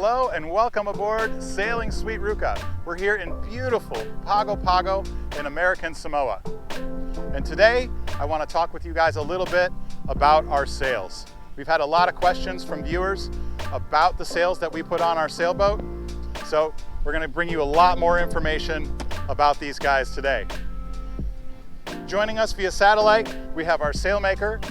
Hello and welcome aboard Sailing Sweet Ruca. We're here in beautiful Pago Pago in American Samoa. And today I want to talk with you guys a little bit about our sails. We've had a lot of questions from viewers about the sails that we put on our sailboat. So we're going to bring you a lot more information about these guys today. Joining us via satellite, we have our sailmaker,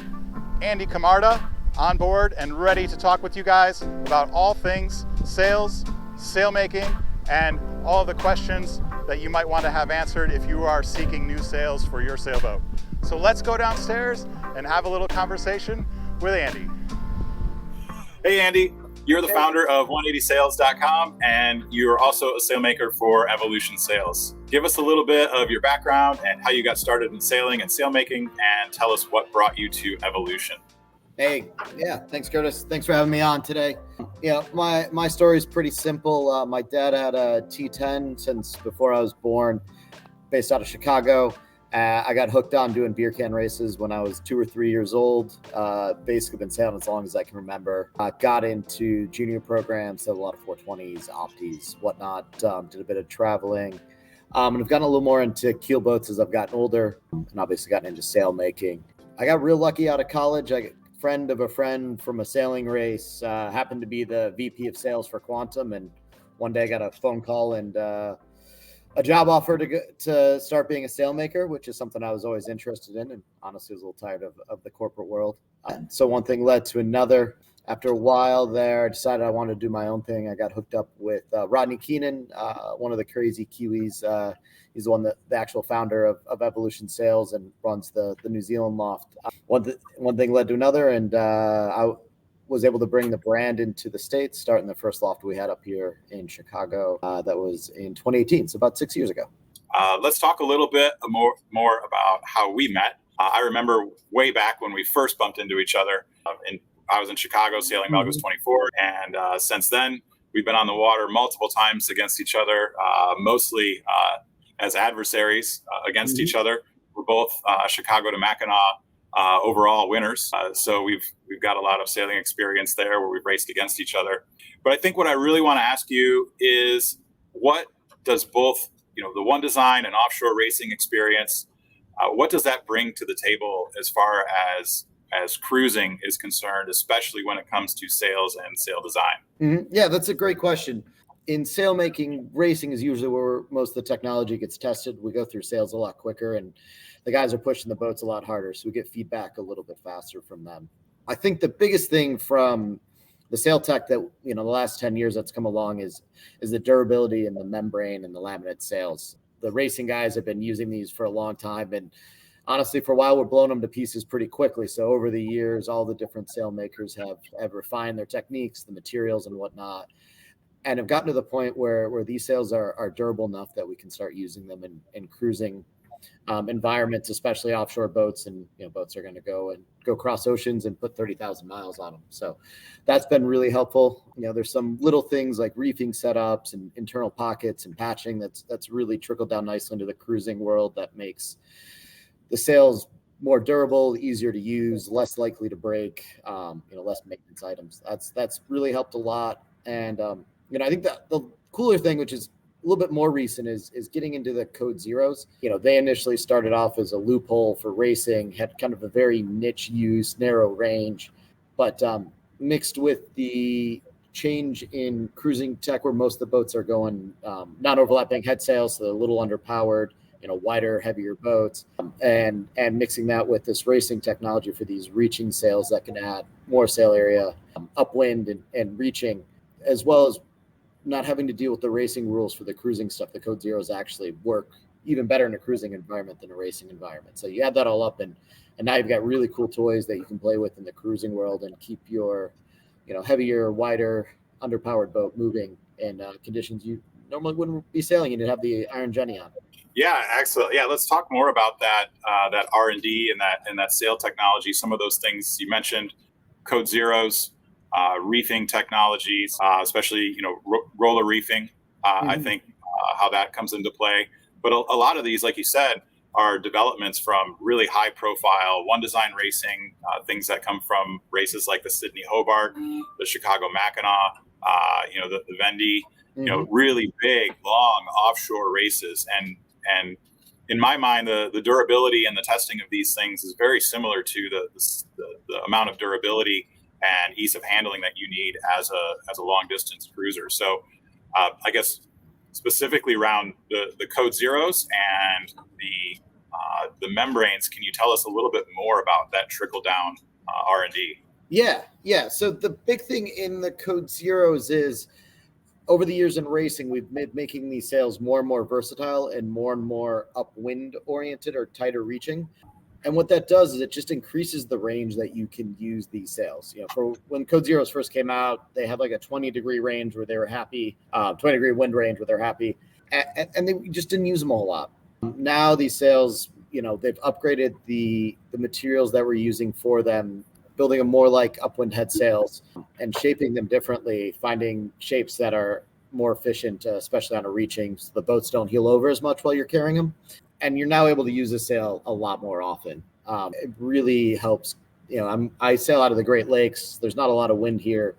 Andy Camarda, on board and ready to talk with you guys about all things sails, sailmaking, and all of the questions that you might want to have answered if you are seeking new sails for your sailboat. So let's go downstairs and have a little conversation with Andy. Hey Andy, you're the founder of 180sails.com and you're also a sailmaker for Evolution Sails. Give us a little bit of your background and how you got started in sailing and sailmaking, and tell us what brought you to Evolution. Hey, yeah, thanks Curtis. Thanks for having me on today. Yeah, my story is pretty simple. My dad had a T10 since before I was born, based out of Chicago. I got hooked on doing beer can races when I was 2 or 3 years old. Basically been sailing as long as I can remember. Got into junior programs, sailed a lot of 420s, opties, whatnot. Did a bit of traveling. And I've gotten a little more into keel boats as I've gotten older, and obviously gotten into sail making. I got real lucky out of college. Friend of a friend from a sailing race happened to be the VP of sales for Quantum, and one day I got a phone call and a job offer to start being a sailmaker, which is something I was always interested in, and honestly was a little tired of the corporate world. So one thing led to another. After a while there, I decided I wanted to do my own thing. I got hooked up with Rodney Keenan, one of the crazy Kiwis. He's the one the actual founder of Evolution Sails and runs the New Zealand loft. One thing led to another, and I was able to bring the brand into the States, starting the first loft we had up here in Chicago. That was in 2018, so about 6 years ago. Let's talk a little bit more about how we met. I remember way back when we first bumped into each other. I was in Chicago sailing Melgo's 24, and since then we've been on the water multiple times against each other, mostly as adversaries against each other. We're both Chicago to Mackinac overall winners, so we've got a lot of sailing experience there where we've raced against each other. But I think what I really want to ask you is, what does both, the one design and offshore racing experience, what does that bring to the table as far as cruising is concerned, especially when it comes to sails and sail design? Yeah, that's a great question. In sailmaking, racing is usually where most of the technology gets tested. We go through sails a lot quicker, and the guys are pushing the boats a lot harder, so we get feedback a little bit faster from them. I think the biggest thing from the sail tech that, the last 10 years that's come along is the durability and the membrane and the laminate sails. The racing guys have been using these for a long time, and honestly, for a while, we're blowing them to pieces pretty quickly. So over the years, all the different sail makers have refined their techniques, the materials and whatnot, and have gotten to the point where these sails are durable enough that we can start using them in cruising environments, especially offshore boats. And boats are going to go cross oceans and put 30,000 miles on them. So that's been really helpful. There's some little things like reefing setups and internal pockets and patching that's really trickled down nicely into the cruising world that makes the sails more durable, easier to use, less likely to break, less maintenance items. That's really helped a lot. And, I think that the cooler thing, which is a little bit more recent, is getting into the code zeros. They initially started off as a loophole for racing, had kind of a very niche use, narrow range, but mixed with the change in cruising tech where most of the boats are going non-overlapping head sails, so they're a little underpowered, wider, heavier boats, and mixing that with this racing technology for these reaching sails that can add more sail area, upwind and reaching, as well as not having to deal with the racing rules for the cruising stuff. The code zeros actually work even better in a cruising environment than a racing environment. So you add that all up, and now you've got really cool toys that you can play with in the cruising world and keep your, heavier, wider, underpowered boat moving in conditions you normally wouldn't be sailing. You'd have the Iron Jenny on. Yeah, excellent. Yeah, let's talk more about that R&D and that sail technology. Some of those things you mentioned, code zeros, reefing technologies, especially roller reefing. I think how that comes into play. But a lot of these, like you said, are developments from really high profile one design racing, things that come from races like the Sydney Hobart, the Chicago Mackinac, the Vendee, really big, long offshore races. And in my mind, the durability and the testing of these things is very similar to the amount of durability and ease of handling that you need as a long distance cruiser. So I guess specifically around the code zeros and the membranes, can you tell us a little bit more about that trickle down R&D? Yeah. So the big thing in the code zeros is over the years in racing, we've made making these sails more and more versatile and more upwind oriented or tighter reaching. And what that does is it just increases the range that you can use these sails. For when code zeros first came out, they had like a 20-degree range where they were happy, 20-degree wind range where they're happy, and they just didn't use them a whole lot. Now these sails, they've upgraded the materials that we're using for them, building them more like upwind head sails and shaping them differently, finding shapes that are more efficient, especially on a reaching, so the boats don't heel over as much while you're carrying them. And you're now able to use the sail a lot more often. It really helps. I sail out of the Great Lakes. There's not a lot of wind here.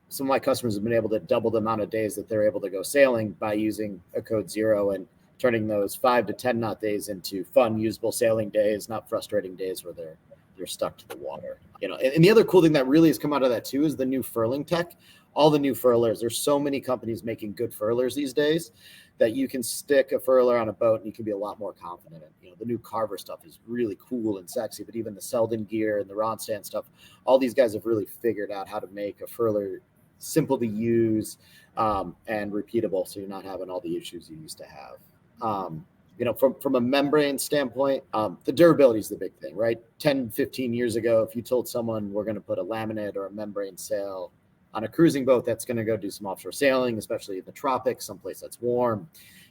Some of my customers have been able to double the amount of days that they're able to go sailing by using a code zero and turning those 5 to 10 knot days into fun, usable sailing days, not frustrating days where they're stuck to the water. And the other cool thing that really has come out of that too is the new furling tech. All the new furlers. There's so many companies making good furlers these days that you can stick a furler on a boat and you can be a lot more confident in. The new Carver stuff is really cool and sexy, but even the Selden gear and the Ronstand stuff, all these guys have really figured out how to make a furler simple to use and repeatable, so you're not having all the issues you used to have. From a membrane standpoint, the durability is the big thing, right? 10, 15 years ago, if you told someone we're going to put a laminate or a membrane sail on a cruising boat that's going to go do some offshore sailing, especially in the tropics, someplace that's warm,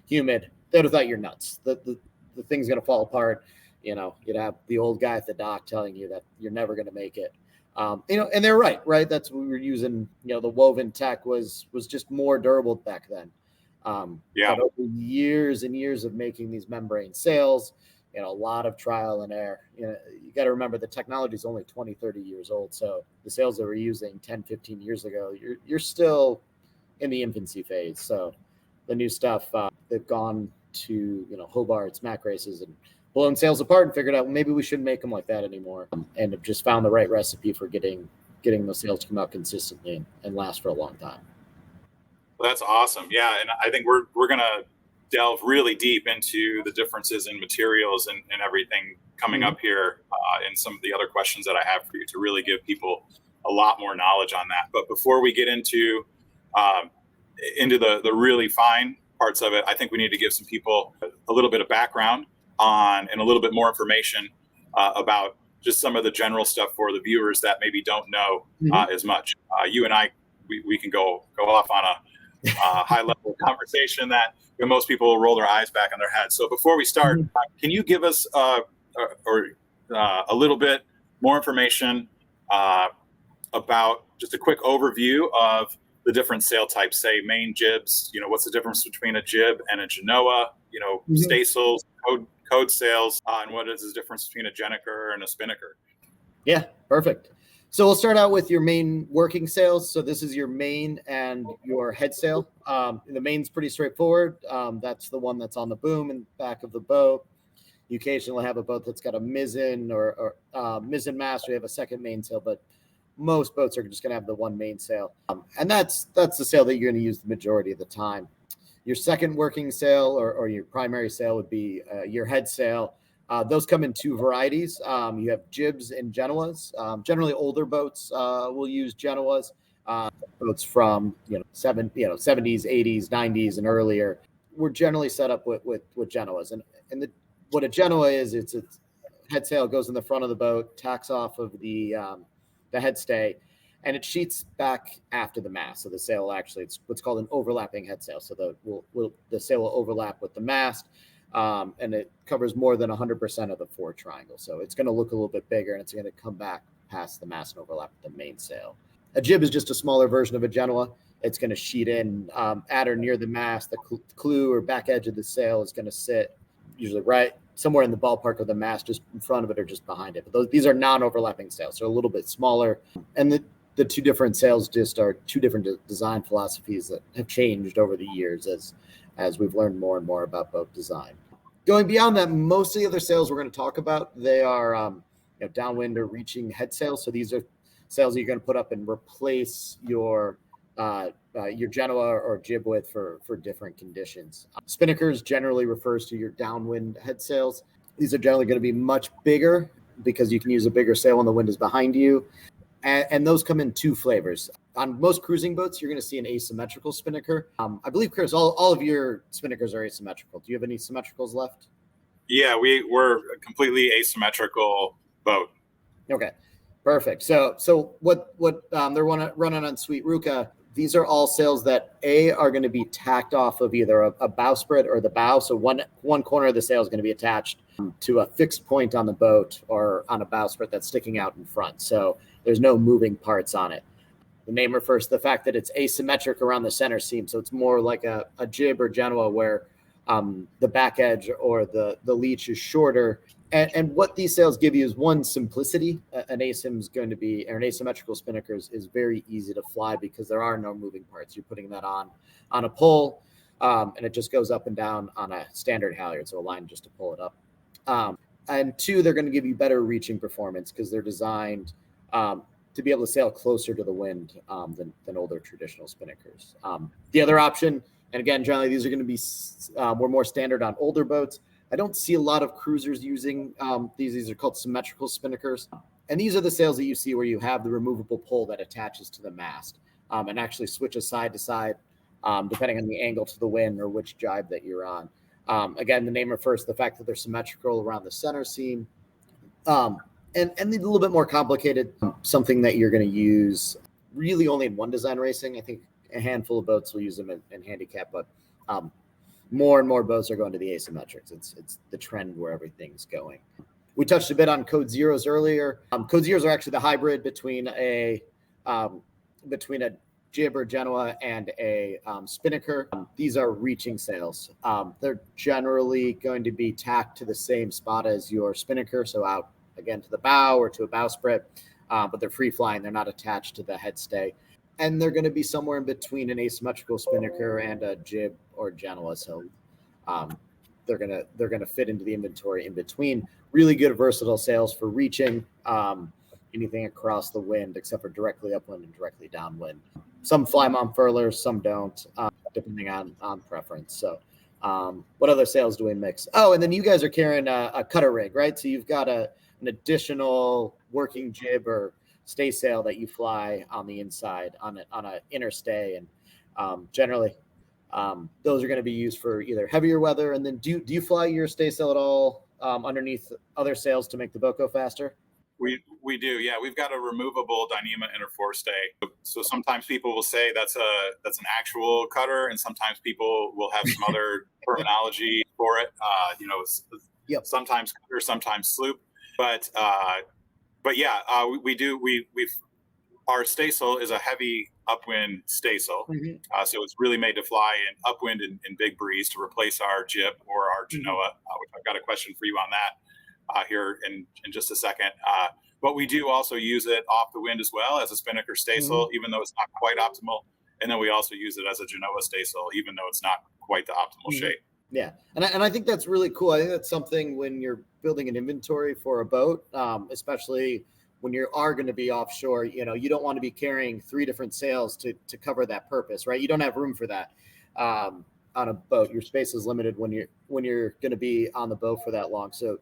humid, they would have thought you're nuts. The thing's going to fall apart. You'd have the old guy at the dock telling you that you're never going to make it. And they're right? That's what we were using. The woven tech was just more durable back then. But over years and years of making these membrane sails, a lot of trial and error. You got to remember the technology is only 20, 30 years old. So the sails that we're using 10, 15 years ago, you're still in the infancy phase. So the new stuff, they've gone to, Hobart's Mac races and blown sails apart and figured out, well, maybe we shouldn't make them like that anymore. And have just found the right recipe for getting those sails to come out consistently and last for a long time. Well, that's awesome. Yeah. And I think we're going to delve really deep into the differences in materials and everything coming up here and some of the other questions that I have for you to really give people a lot more knowledge on that. But before we get into the really fine parts of it, I think we need to give some people a little bit of background on and a little bit more information about just some of the general stuff for the viewers that maybe don't know as much. You and I, we can go off on a high level conversation that most people will roll their eyes back on their head. So before we start, can you give us a little bit more information about just a quick overview of the different sail types, say main jibs, what's the difference between a jib and a genoa, staysails, code sails, and what is the difference between a gennaker and a spinnaker? Yeah, perfect. So we'll start out with your main working sails. So this is your main and your head sail. The main's pretty straightforward. That's the one that's on the boom and back of the boat. You occasionally have a boat that's got a mizzen or mizzen mast, or you have a second mainsail, but most boats are just going to have the one mainsail. And that's the sail that you're going to use the majority of the time. Your second working sail or your primary sail would be your head sail. Those come in two varieties. You have jibs and genoas. Generally, older boats will use genoas. Boats from 70s, 80s, 90s, and earlier were generally set up with genoas. And what a genoa is, it's a head sail goes in the front of the boat, tacks off of the head stay, and it sheets back after the mast. So the sail it's what's called an overlapping head sail. So the sail will overlap with the mast. And it covers more than 100% of the fore triangle. So it's going to look a little bit bigger, and it's going to come back past the mast and overlap with the mainsail. A jib is just a smaller version of a genoa. It's going to sheet in at or near the mast. The clew or back edge of the sail is going to sit usually right somewhere in the ballpark of the mast, just in front of it or just behind it. But these are non-overlapping sails, so a little bit smaller. And the two different sails just are two different design philosophies that have changed over the years as we've learned more and more about boat design. Going beyond that, most of the other sails we're going to talk about, they are downwind or reaching head sails. So these are sails that you're going to put up and replace your genoa or jib with for different conditions. Spinnakers generally refers to your downwind head sails. These are generally going to be much bigger because you can use a bigger sail when the wind is behind you. And those come in two flavors. On most cruising boats, you're going to see an asymmetrical spinnaker. I believe, Chris, all of your spinnakers are asymmetrical. Do you have any symmetricals left? Yeah, we're a completely asymmetrical boat. Okay, perfect. So what they're running on Sweet Ruca, these are all sails that are going to be tacked off of either a bowsprit or the bow. So one corner of the sail is going to be attached to a fixed point on the boat or on a bowsprit that's sticking out in front. So there's no moving parts on it. The name refers to the fact that it's asymmetric around the center seam. So it's more like a jib or genoa where the back edge or the leech is shorter. And what these sails give you is one, simplicity. An asymmetrical spinnaker is very easy to fly because there are no moving parts. You're putting that on a pole, and it just goes up and down on a standard halyard, so a line just to pull it up. And two, they're going to give you better reaching performance because they're designed to be able to sail closer to the wind than older traditional spinnakers. The other option, and again, generally these are going to be more standard on older boats. I don't see a lot of cruisers using these. These are called symmetrical spinnakers. And these are the sails that you see where you have the removable pole that attaches to the mast and actually switches side to side depending on the angle to the wind or which jibe that you're on. Again, the name refers to the fact that they're symmetrical around the center seam. And a little bit more complicated, something that you're going to use really only in one design racing. I think a handful of boats will use them in handicap, but more and more boats are going to the asymmetrics. It's the trend where everything's going. We touched a bit on code zeros earlier. Code zeros are actually the hybrid between a jib or genoa and a spinnaker. These are reaching sails. They're generally going to be tacked to the same spot as your spinnaker, so out again to the bow or to a bowsprit, but they're free flying. They're not attached to the headstay. And they're going to be somewhere in between an asymmetrical spinnaker and a jib or genoa. So they're going to fit into the inventory in between. Really good versatile sails for reaching anything across the wind, except for directly upwind and directly downwind. Some fly them on furlers, some don't, depending on preference. So what other sails do we mix? Oh, and then you guys are carrying a cutter rig, right? So you've got an additional working jib or stay sail that you fly on the inside on a inner stay, and generally those are going to be used for either heavier weather. And then do you fly your stay sail at all underneath other sails to make the boat go faster? We do, yeah. We've got a removable Dyneema inner forestay. So sometimes people will say that's an actual cutter, and sometimes people will have some other terminology for it. Yep. Sometimes cutter, sometimes sloop. But yeah, our staysail is a heavy upwind staysail. Mm-hmm. So it's really made to fly in upwind and big breeze to replace our jib or our genoa, which I've got a question for you on that here in just a second. But we do also use it off the wind as well as a spinnaker staysail, even though it's not quite optimal. And then we also use it as a genoa staysail, even though it's not quite the optimal shape. Yeah, and I think that's really cool. I think that's something when you're building an inventory for a boat, especially when you are going to be offshore, you don't want to be carrying 3 different sails to cover that purpose, right? You don't have room for that on a boat. Your space is limited when you're going to be on the boat for that long. So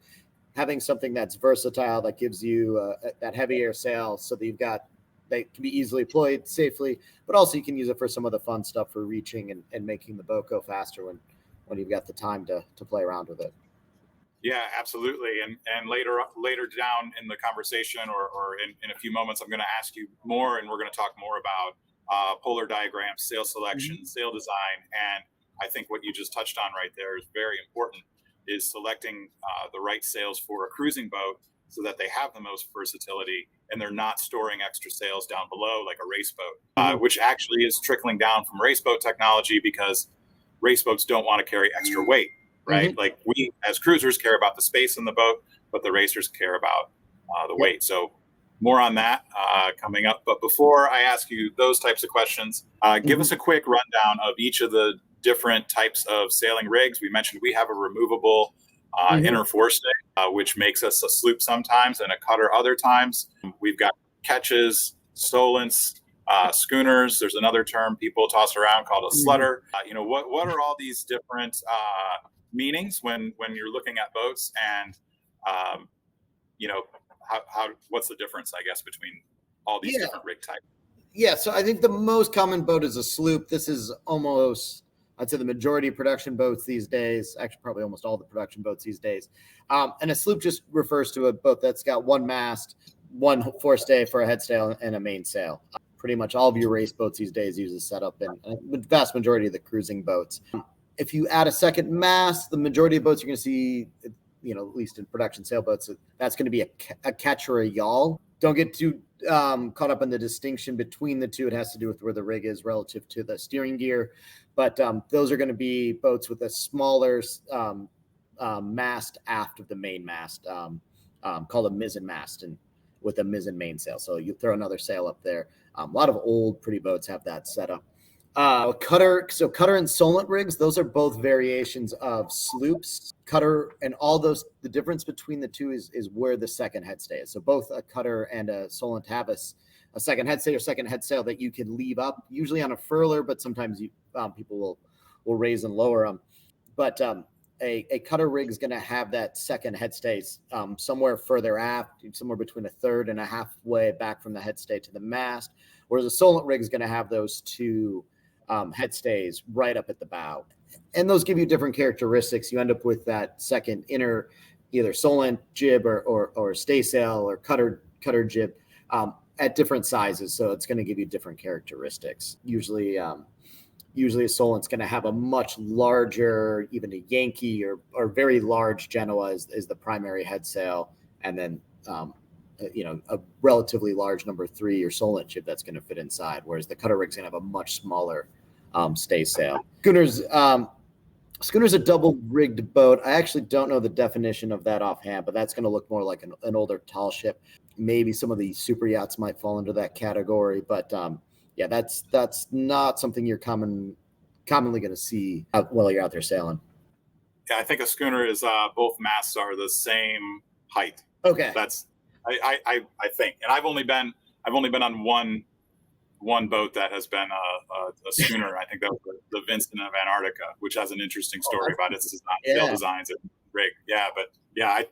having something that's versatile, that gives you that heavier sail so that they can be easily deployed safely, but also you can use it for some of the fun stuff for reaching and making the boat go faster when you've got the time to play around with it. Yeah, absolutely. And later down in the conversation or in a few moments, I'm going to ask you more, and we're going to talk more about polar diagrams, sail selection, sail design. And I think what you just touched on right there is very important, is selecting the right sails for a cruising boat so that they have the most versatility and they're not storing extra sails down below like a race boat, which actually is trickling down from race boat technology because race boats don't want to carry extra weight, right? Like we as cruisers care about the space in the boat, but the racers care about the weight. So more on that coming up. But before I ask you those types of questions, give us a quick rundown of each of the different types of sailing rigs. We mentioned we have a removable inner forestay, which makes us a sloop sometimes and a cutter other times. We've got ketches, stolents, schooners. There's another term people toss around called a slutter. What are all these different meanings when you're looking at boats, and what's the difference, I guess, between all these different rig types? Yeah, so I think the most common boat is a sloop. This is almost, I'd say, the majority of production boats these days, actually probably almost all the production boats these days. And a sloop just refers to a boat that's got one mast, one forestay for a headsail, and a mainsail. Pretty much all of your race boats these days use a setup, and the vast majority of the cruising boats. If you add a second mast, the majority of boats you're going to see, at least in production sailboats, that's going to be a catch or a yawl. Don't get too caught up in the distinction between the two. It has to do with where the rig is relative to the steering gear. But those are going to be boats with a smaller mast aft of the main mast, called a mizzen mast, and with a mizzen mainsail. So you throw another sail up there. A lot of old pretty boats have that setup. Cutter and solent rigs, those are both variations of sloops. Cutter and all those, the difference between the two is where the second headstay is. So both a cutter and a solent have a second headstay or second headsail that you can leave up, usually on a furler, but sometimes people will raise and lower them. But a cutter rig is going to have that second headstay somewhere further aft, somewhere between a third and a halfway back from the headstay to the mast, whereas a solent rig is going to have those two headstays right up at the bow. And those give you different characteristics. You end up with that second inner, either solent jib or staysail or cutter jib at different sizes. So it's going to give you different characteristics. Usually a solent's going to have a much larger, even a Yankee or very large Genoa is the primary headsail, and then a relatively large number 3 or solent jib that's going to fit inside. Whereas the cutter rig's going to have a much smaller staysail. Schooner's a double rigged boat. I actually don't know the definition of that offhand, but that's going to look more like an older tall ship. Maybe some of the super yachts might fall into that category, but that's not something you're commonly going to see while you're out there sailing. Yeah, I think a schooner is both masts are the same height. Okay, that's I think, and I've only been on one boat that has been a schooner. I think that was the Vincent of Antarctica, which has an interesting story about its sail designs and rig. Yeah, but yeah,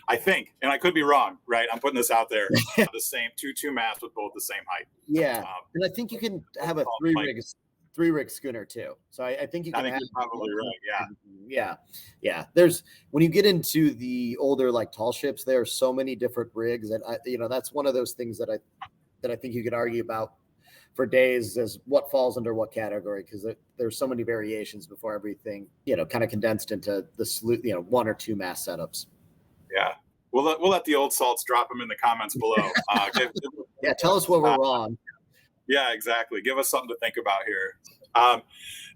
I think, and I could be wrong, right? I'm putting this out there. The same two masts with both the same height. Yeah, and I think you can have a three rig schooner too. So I think you can. I think you're probably right. Yeah. There's, when you get into the older like tall ships, there are so many different rigs, and that's one of those things that I think you could argue about for days as what falls under what category, because there's so many variations before everything kind of condensed into the one or two mast setups. Yeah, we'll let the old salts drop them in the comments below. Tell us where we're wrong. Yeah, exactly. Give us something to think about here.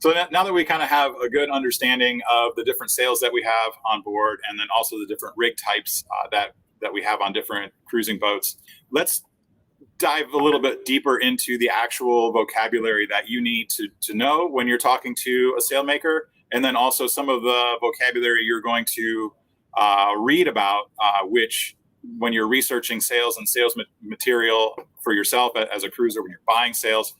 So now that we kind of have a good understanding of the different sails that we have on board, and then also the different rig types that we have on different cruising boats, let's dive a little bit deeper into the actual vocabulary that you need to know when you're talking to a sailmaker, and then also some of the vocabulary you're going to read about, which when you're researching sails and sales material for yourself as a cruiser, when you're buying sails,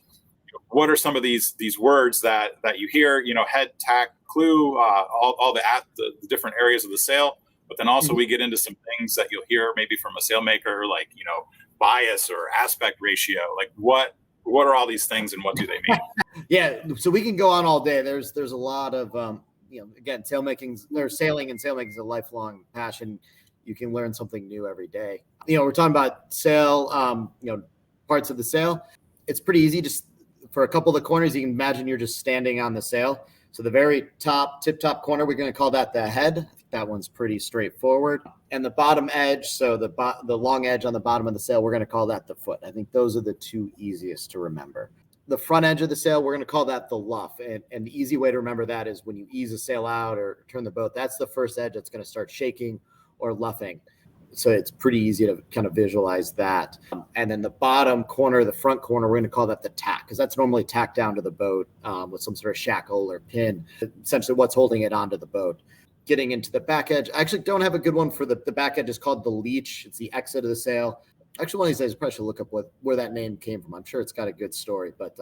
what are some of these words that you hear, head, tack, clew, all the different areas of the sail. But then also we get into some things that you'll hear maybe from a sailmaker, like, bias or aspect ratio. Like what are all these things and what do they mean? Yeah. So we can go on all day. There's a lot of, again, sailing and sailmaking is a lifelong passion. You can learn something new every day. We're talking about sail, parts of the sail. It's pretty easy. Just for a couple of the corners, you can imagine you're just standing on the sail. So the very tip top corner, we're going to call that the head. That one's pretty straightforward. And the bottom edge, so the long edge on the bottom of the sail, we're going to call that the foot. I think those are the two easiest to remember. The front edge of the sail, we're going to call that the luff. And the easy way to remember that is when you ease a sail out or turn the boat, that's the first edge that's going to start shaking or luffing. So it's pretty easy to kind of visualize that. And then the bottom corner, the front corner, we're going to call that the tack, because that's normally tacked down to the boat with some sort of shackle or pin, essentially what's holding it onto the boat. Getting into the back edge, I actually don't have a good one for the back edge. It's called the leech. It's the exit of the sail. Actually, one of these days, I probably should look up where that name came from. I'm sure it's got a good story. But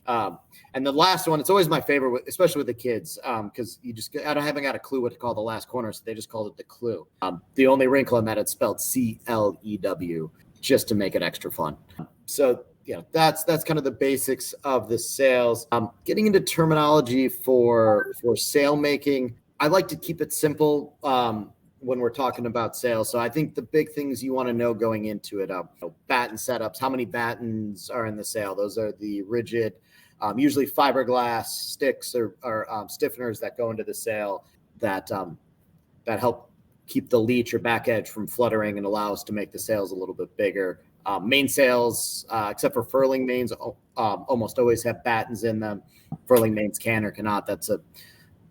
and the last one, it's always my favorite, especially with the kids, because I haven't got a clue what to call the last corner, so they just called it the clew. The only wrinkle in that, it's spelled CLEW, just to make it extra fun. So that's kind of the basics of the sails. Getting into terminology for sail making, I like to keep it simple when we're talking about sails. So I think the big things you want to know going into it, batten setups, how many battens are in the sail. Those are the rigid, usually fiberglass sticks or stiffeners that go into the sail that help keep the leech or back edge from fluttering and allow us to make the sails a little bit bigger. Mainsails, except for furling mains, almost always have battens in them. Furling mains can or cannot. That's a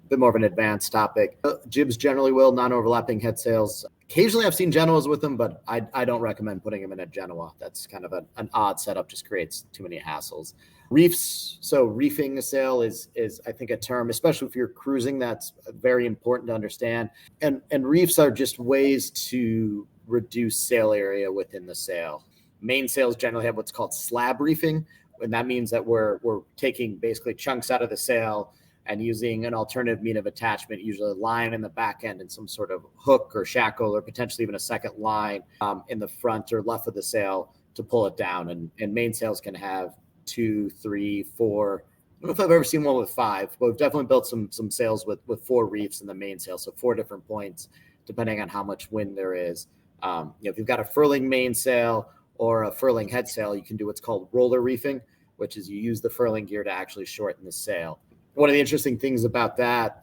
bit more of an advanced topic. Jibs generally will, non-overlapping head sails. Occasionally I've seen Genoas with them, but I don't recommend putting them in a Genoa. That's kind of an odd setup, just creates too many hassles. Reefs, so reefing a sail is I think a term, especially if you're cruising, that's very important to understand. And reefs are just ways to reduce sail area within the sail. Mainsails generally have what's called slab reefing, and that means that we're taking basically chunks out of the sail and using an alternative mean of attachment, usually a line in the back end and some sort of hook or shackle, or potentially even a second line in the front or left of the sail to pull it down. And mainsails can have 2, 3, 4. I don't know if I've ever seen one with 5, but we've definitely built some sails with 4 reefs in the mainsail, so 4 different points, depending on how much wind there is. If you've got a furling mainsail or a furling head sail, you can do what's called roller reefing, which is you use the furling gear to actually shorten the sail. One of the interesting things about that,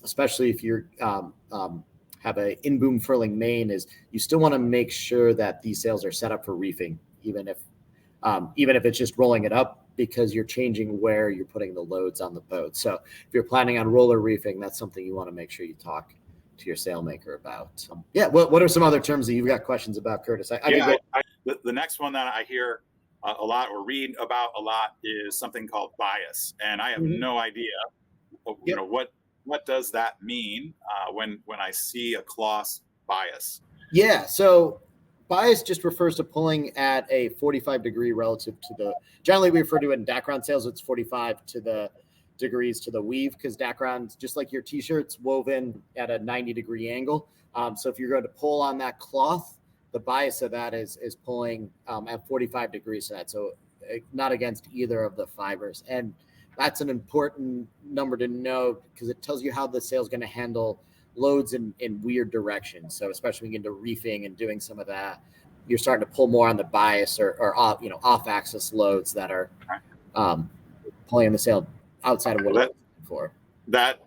especially if you have an in-boom furling main, is you still want to make sure that these sails are set up for reefing, even if it's just rolling it up, because you're changing where you're putting the loads on the boat. So if you're planning on roller reefing, that's something you want to make sure you talk to your sailmaker about. What are some other terms that you've got questions about, Curtis? The next one that I hear a lot or read about a lot is something called bias, and I have no idea what does that mean when I see a cloth bias. So bias just refers to pulling at a 45 degree relative to generally we refer to it in Dacron sails, it's 45 to the degrees to the weave, because Dacron's just like your t-shirts woven at a 90 degree angle. So if you're going to pull on that cloth, the bias of that is pulling at 45 degrees to that. So not against either of the fibers. And that's an important number to know, because it tells you how the sail is going to handle loads in weird directions. So especially when you get into reefing and doing some of that, you're starting to pull more on the bias or off-axis loads that are pulling the sail outside of what we're looking for. That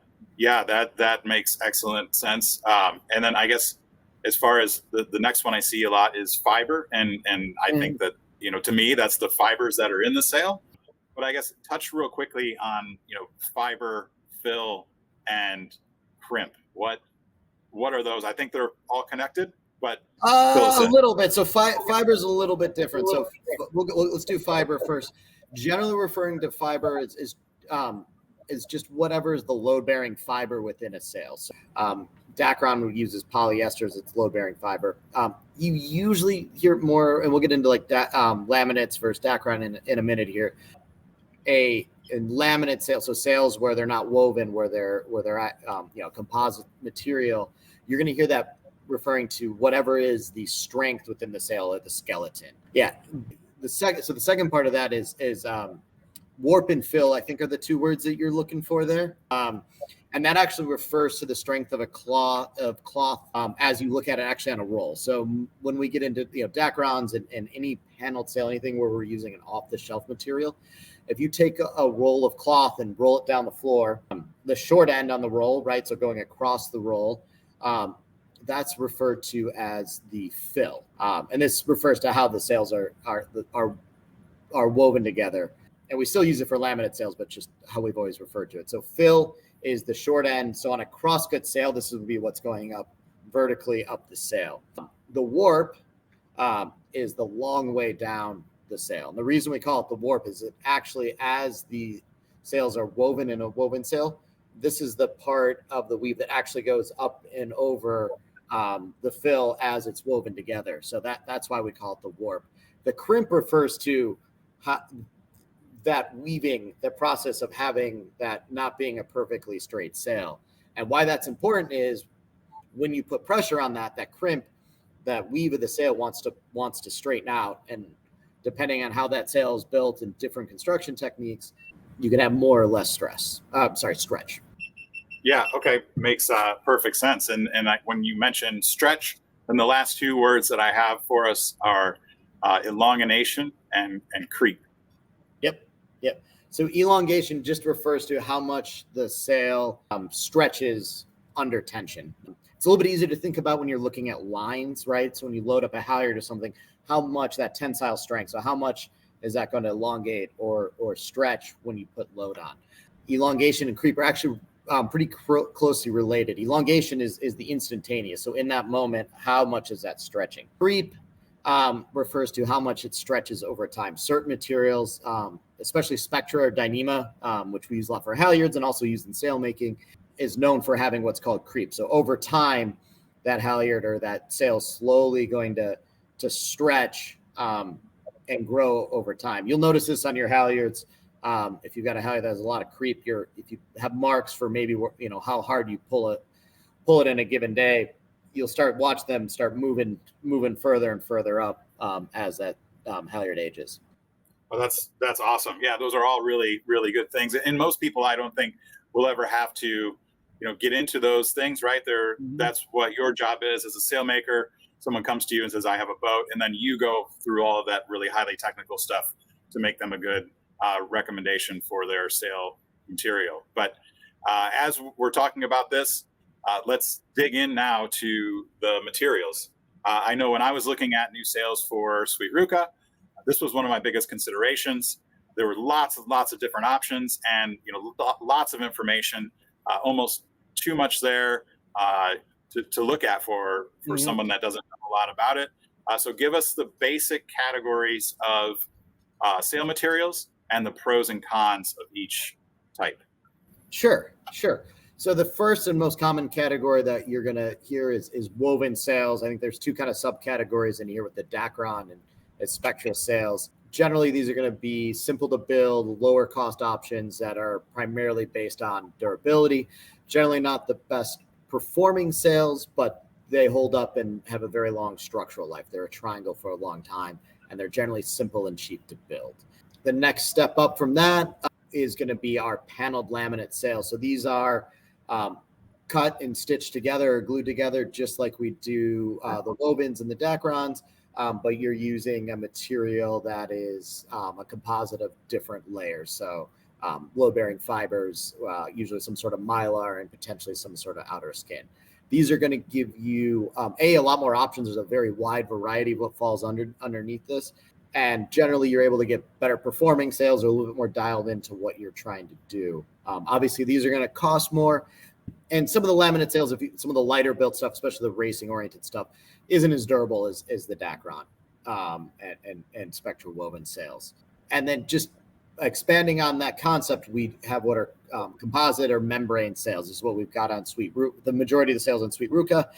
makes excellent sense. And then I guess as far as the next one I see a lot is fiber. And I think that, to me, that's the fibers that are in the sail. But I guess touch real quickly on, fiber, fill, and crimp. What are those? I think they're all connected, but a little bit. So fiber is a little bit different. So let's do fiber first. Generally referring to fiber is just whatever is the load-bearing fiber within a sail. So, Dacron uses polyester as its load-bearing fiber. You usually hear more, and we'll get into laminates versus Dacron in a minute here. In laminate sails, so sails where they're not woven, where they're at, composite material, you're going to hear that referring to whatever is the strength within the sail or the skeleton. Yeah. The second part of that is warp and fill, I think, are the 2 words that you're looking for there. And that actually refers to the strength of a cloth as you look at it actually on a roll. So when we get into Dacrons and any paneled sail, anything where we're using an off-the-shelf material, if you take a roll of cloth and roll it down the floor, the short end on the roll, right, so going across the roll, that's referred to as the fill. And this refers to how the sails are woven together. And we still use it for laminate sails, but just how we've always referred to it. So fill is the short end. So on a crosscut sail, this would be what's going up vertically up the sail. The warp is the long way down the sail. And the reason we call it the warp is that actually as the sails are woven in a woven sail, this is the part of the weave that actually goes up and over the fill as it's woven together. So that's why we call it the warp. The crimp refers to that weaving, the process of having that not being a perfectly straight sail. And why that's important is when you put pressure on that crimp, that weave of the sail wants to straighten out. And depending on how that sail is built and different construction techniques, you can have more or less stretch. Yeah. Okay. Makes perfect sense. And when you mentioned stretch, then the last two words that I have for us are elongation and creep. Yep. So elongation just refers to how much the sail stretches under tension. It's a little bit easier to think about when you're looking at lines, right? So when you load up a halyard or something, how much that tensile strength, so how much is that going to elongate or stretch when you put load on? Elongation and creep are actually pretty closely related. Elongation is the instantaneous. So in that moment, how much is that stretching? Creep refers to how much it stretches over time. Certain materials, especially Spectra or Dyneema, which we use a lot for halyards and also used in sailmaking, is known for having what's called creep. So over time, that halyard or that sail is slowly going to stretch and grow over time. You'll notice this on your halyards. If you've got a halyard that has a lot of creep, if you have marks for maybe how hard you pull it in a given day, you'll watch them start moving further and further up as that halyard ages. Well, that's awesome. Yeah, those are all really, really good things. And most people, I don't think, will ever have to, get into those things, right? That's what your job is as a sailmaker. Someone comes to you and says, I have a boat, and then you go through all of that really highly technical stuff to make them a good recommendation for their sail material. But as we're talking about this, let's dig in now to the materials. I know when I was looking at new sails for Sweet Ruca, this was one of my biggest considerations. There were lots of different options, and lots of information, almost too much there to look at for someone that doesn't know a lot about it. So give us the basic categories of sail materials and the pros and cons of each type. Sure. So the first and most common category that you're going to hear is woven sails. I think there's two kind of subcategories in here with the Dacron and Spectra sails. Generally, these are going to be simple to build, lower cost options that are primarily based on durability. Generally not the best performing sails, but they hold up and have a very long structural life. They're a triangle for a long time, and they're generally simple and cheap to build. The next step up from that is going to be our paneled laminate sails. So these are cut and stitched together or glued together, just like we do the wovens and the Dacrons. But you're using a material that is a composite of different layers. So load-bearing fibers, usually some sort of mylar and potentially some sort of outer skin. These are going to give you, a lot more options. There's a very wide variety of what falls underneath this. And generally, you're able to get better performing sails or a little bit more dialed into what you're trying to do. Obviously, these are going to cost more. And some of the laminate sails, some of the lighter built stuff, especially the racing oriented stuff, isn't as durable as the Dacron and Spectra woven sails. And then just expanding on that concept, we have what are composite or membrane sails. This is what we've got on Sweet Ruca, the majority of the sails on Sweet Ruca.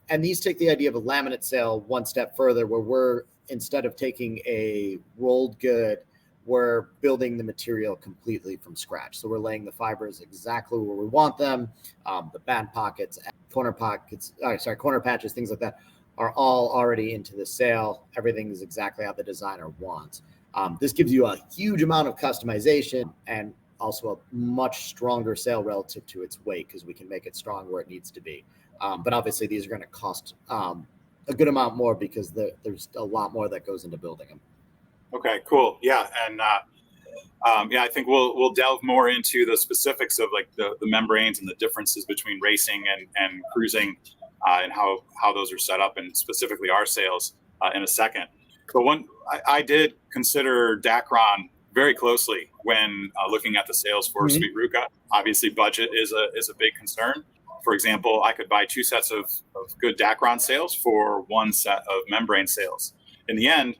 And these take the idea of a laminate sail one step further, where we're, instead of taking a rolled good, we're building the material completely from scratch. So we're laying the fibers exactly where we want them. The band pockets, corner patches, things like that are all already into the sail. Everything is exactly how the designer wants. This gives you a huge amount of customization and also a much stronger sail relative to its weight, because we can make it strong where it needs to be. But obviously these are going to cost a good amount more because there's a lot more that goes into building them. Okay, cool. Yeah. And I think we'll delve more into the specifics of like the membranes and the differences between racing and cruising and how those are set up, and specifically our sails in a second. But I did consider Dacron very closely when looking at the sails for Sweet Ruca. Obviously, budget is a big concern. For example, I could buy 2 sets of good Dacron sails for 1 set of membrane sails. In the end,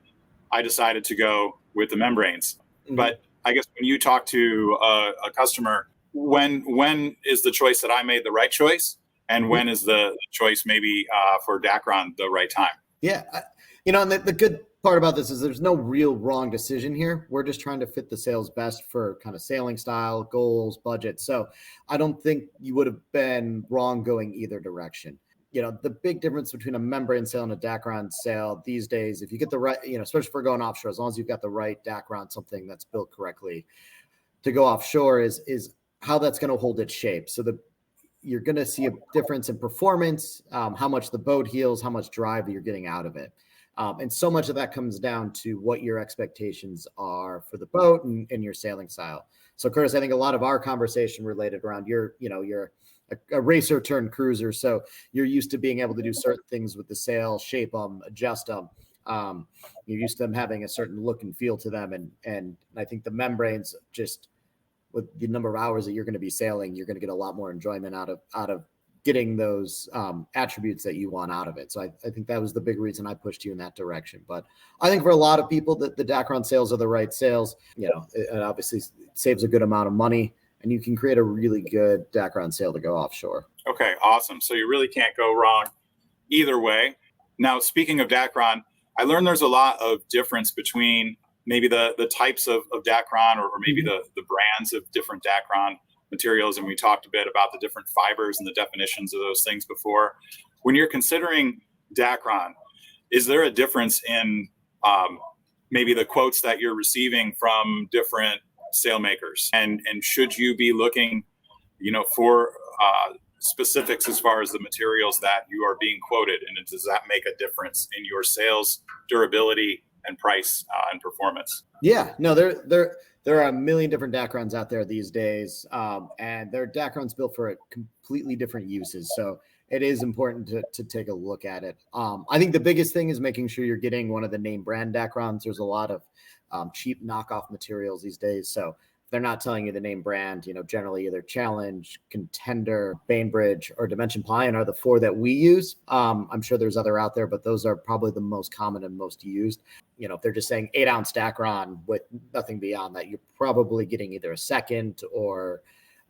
I decided to go with the membranes. Mm-hmm. But I guess when you talk to a customer, when is the choice that I made the right choice? And when is the choice maybe for Dacron the right time? Yeah. And the good part about this is there's no real wrong decision here. We're just trying to fit the sails best for kind of sailing style, goals, budget. So I don't think you would have been wrong going either direction. The big difference between a membrane sail and a Dacron sail these days, if you get the right, especially if we're going offshore, as long as you've got the right Dacron, something that's built correctly to go offshore, is how that's going to hold its shape. So you're going to see a difference in performance, how much the boat heels, how much drive you're getting out of it. And so much of that comes down to what your expectations are for the boat and your sailing style. So Curtis, I think a lot of our conversation related around you're a racer turned cruiser. So you're used to being able to do certain things with the sail, shape them, adjust them. You're used to them having a certain look and feel to them. And I think the membranes, just with the number of hours that you're going to be sailing, you're going to get a lot more enjoyment out of getting those attributes that you want out of it. So I think that was the big reason I pushed you in that direction. But I think for a lot of people that the Dacron sails are the right sails. It obviously saves a good amount of money, and you can create a really good Dacron sail to go offshore. Okay, awesome. So you really can't go wrong either way. Now, speaking of Dacron, I learned there's a lot of difference between maybe the types of Dacron or maybe the brands of different Dacron materials. And we talked a bit about the different fibers and the definitions of those things before. When you're considering Dacron, is there a difference in maybe the quotes that you're receiving from different sailmakers? And should you be looking, for specifics as far as the materials that you are being quoted? And does that make a difference in your sales durability and price and performance? Yeah, no, there are a million different Dacrons out there these days, and they're Dacrons built for completely different uses. So it is important to take a look at it. I think the biggest thing is making sure you're getting one of the name brand Dacrons. There's a lot of cheap knockoff materials these days. So they're not telling you the name brand, generally either Challenge, Contender, Bainbridge, or Dimension Pliant are the 4 that we use. I'm sure there's other out there, but those are probably the most common and most used. If they're just saying 8-ounce Dacron with nothing beyond that, you're probably getting either a second or,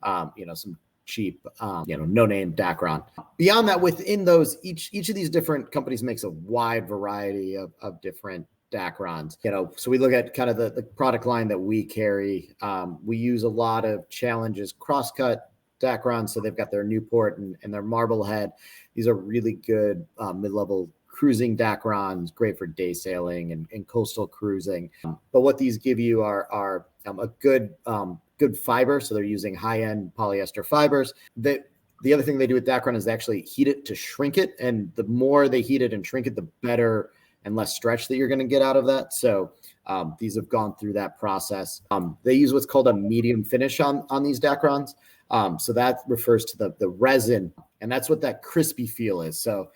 some cheap, no-name Dacron. Beyond that, within those, each of these different companies makes a wide variety of different Dacrons. So we look at kind of the product line that we carry. We use a lot of Challenges crosscut Dacron. So they've got their Newport and their Marblehead. These are really good mid-level cruising Dacrons, great for day sailing and coastal cruising. But what these give you are a good fiber. So they're using high-end polyester fibers. The other thing they do with Dacron is they actually heat it to shrink it. And the more they heat it and shrink it, the better and less stretch that you're going to get out of that. So these have gone through that process. They use what's called a medium finish on these Dacrons. So that refers to the resin, and that's what that crispy feel is. So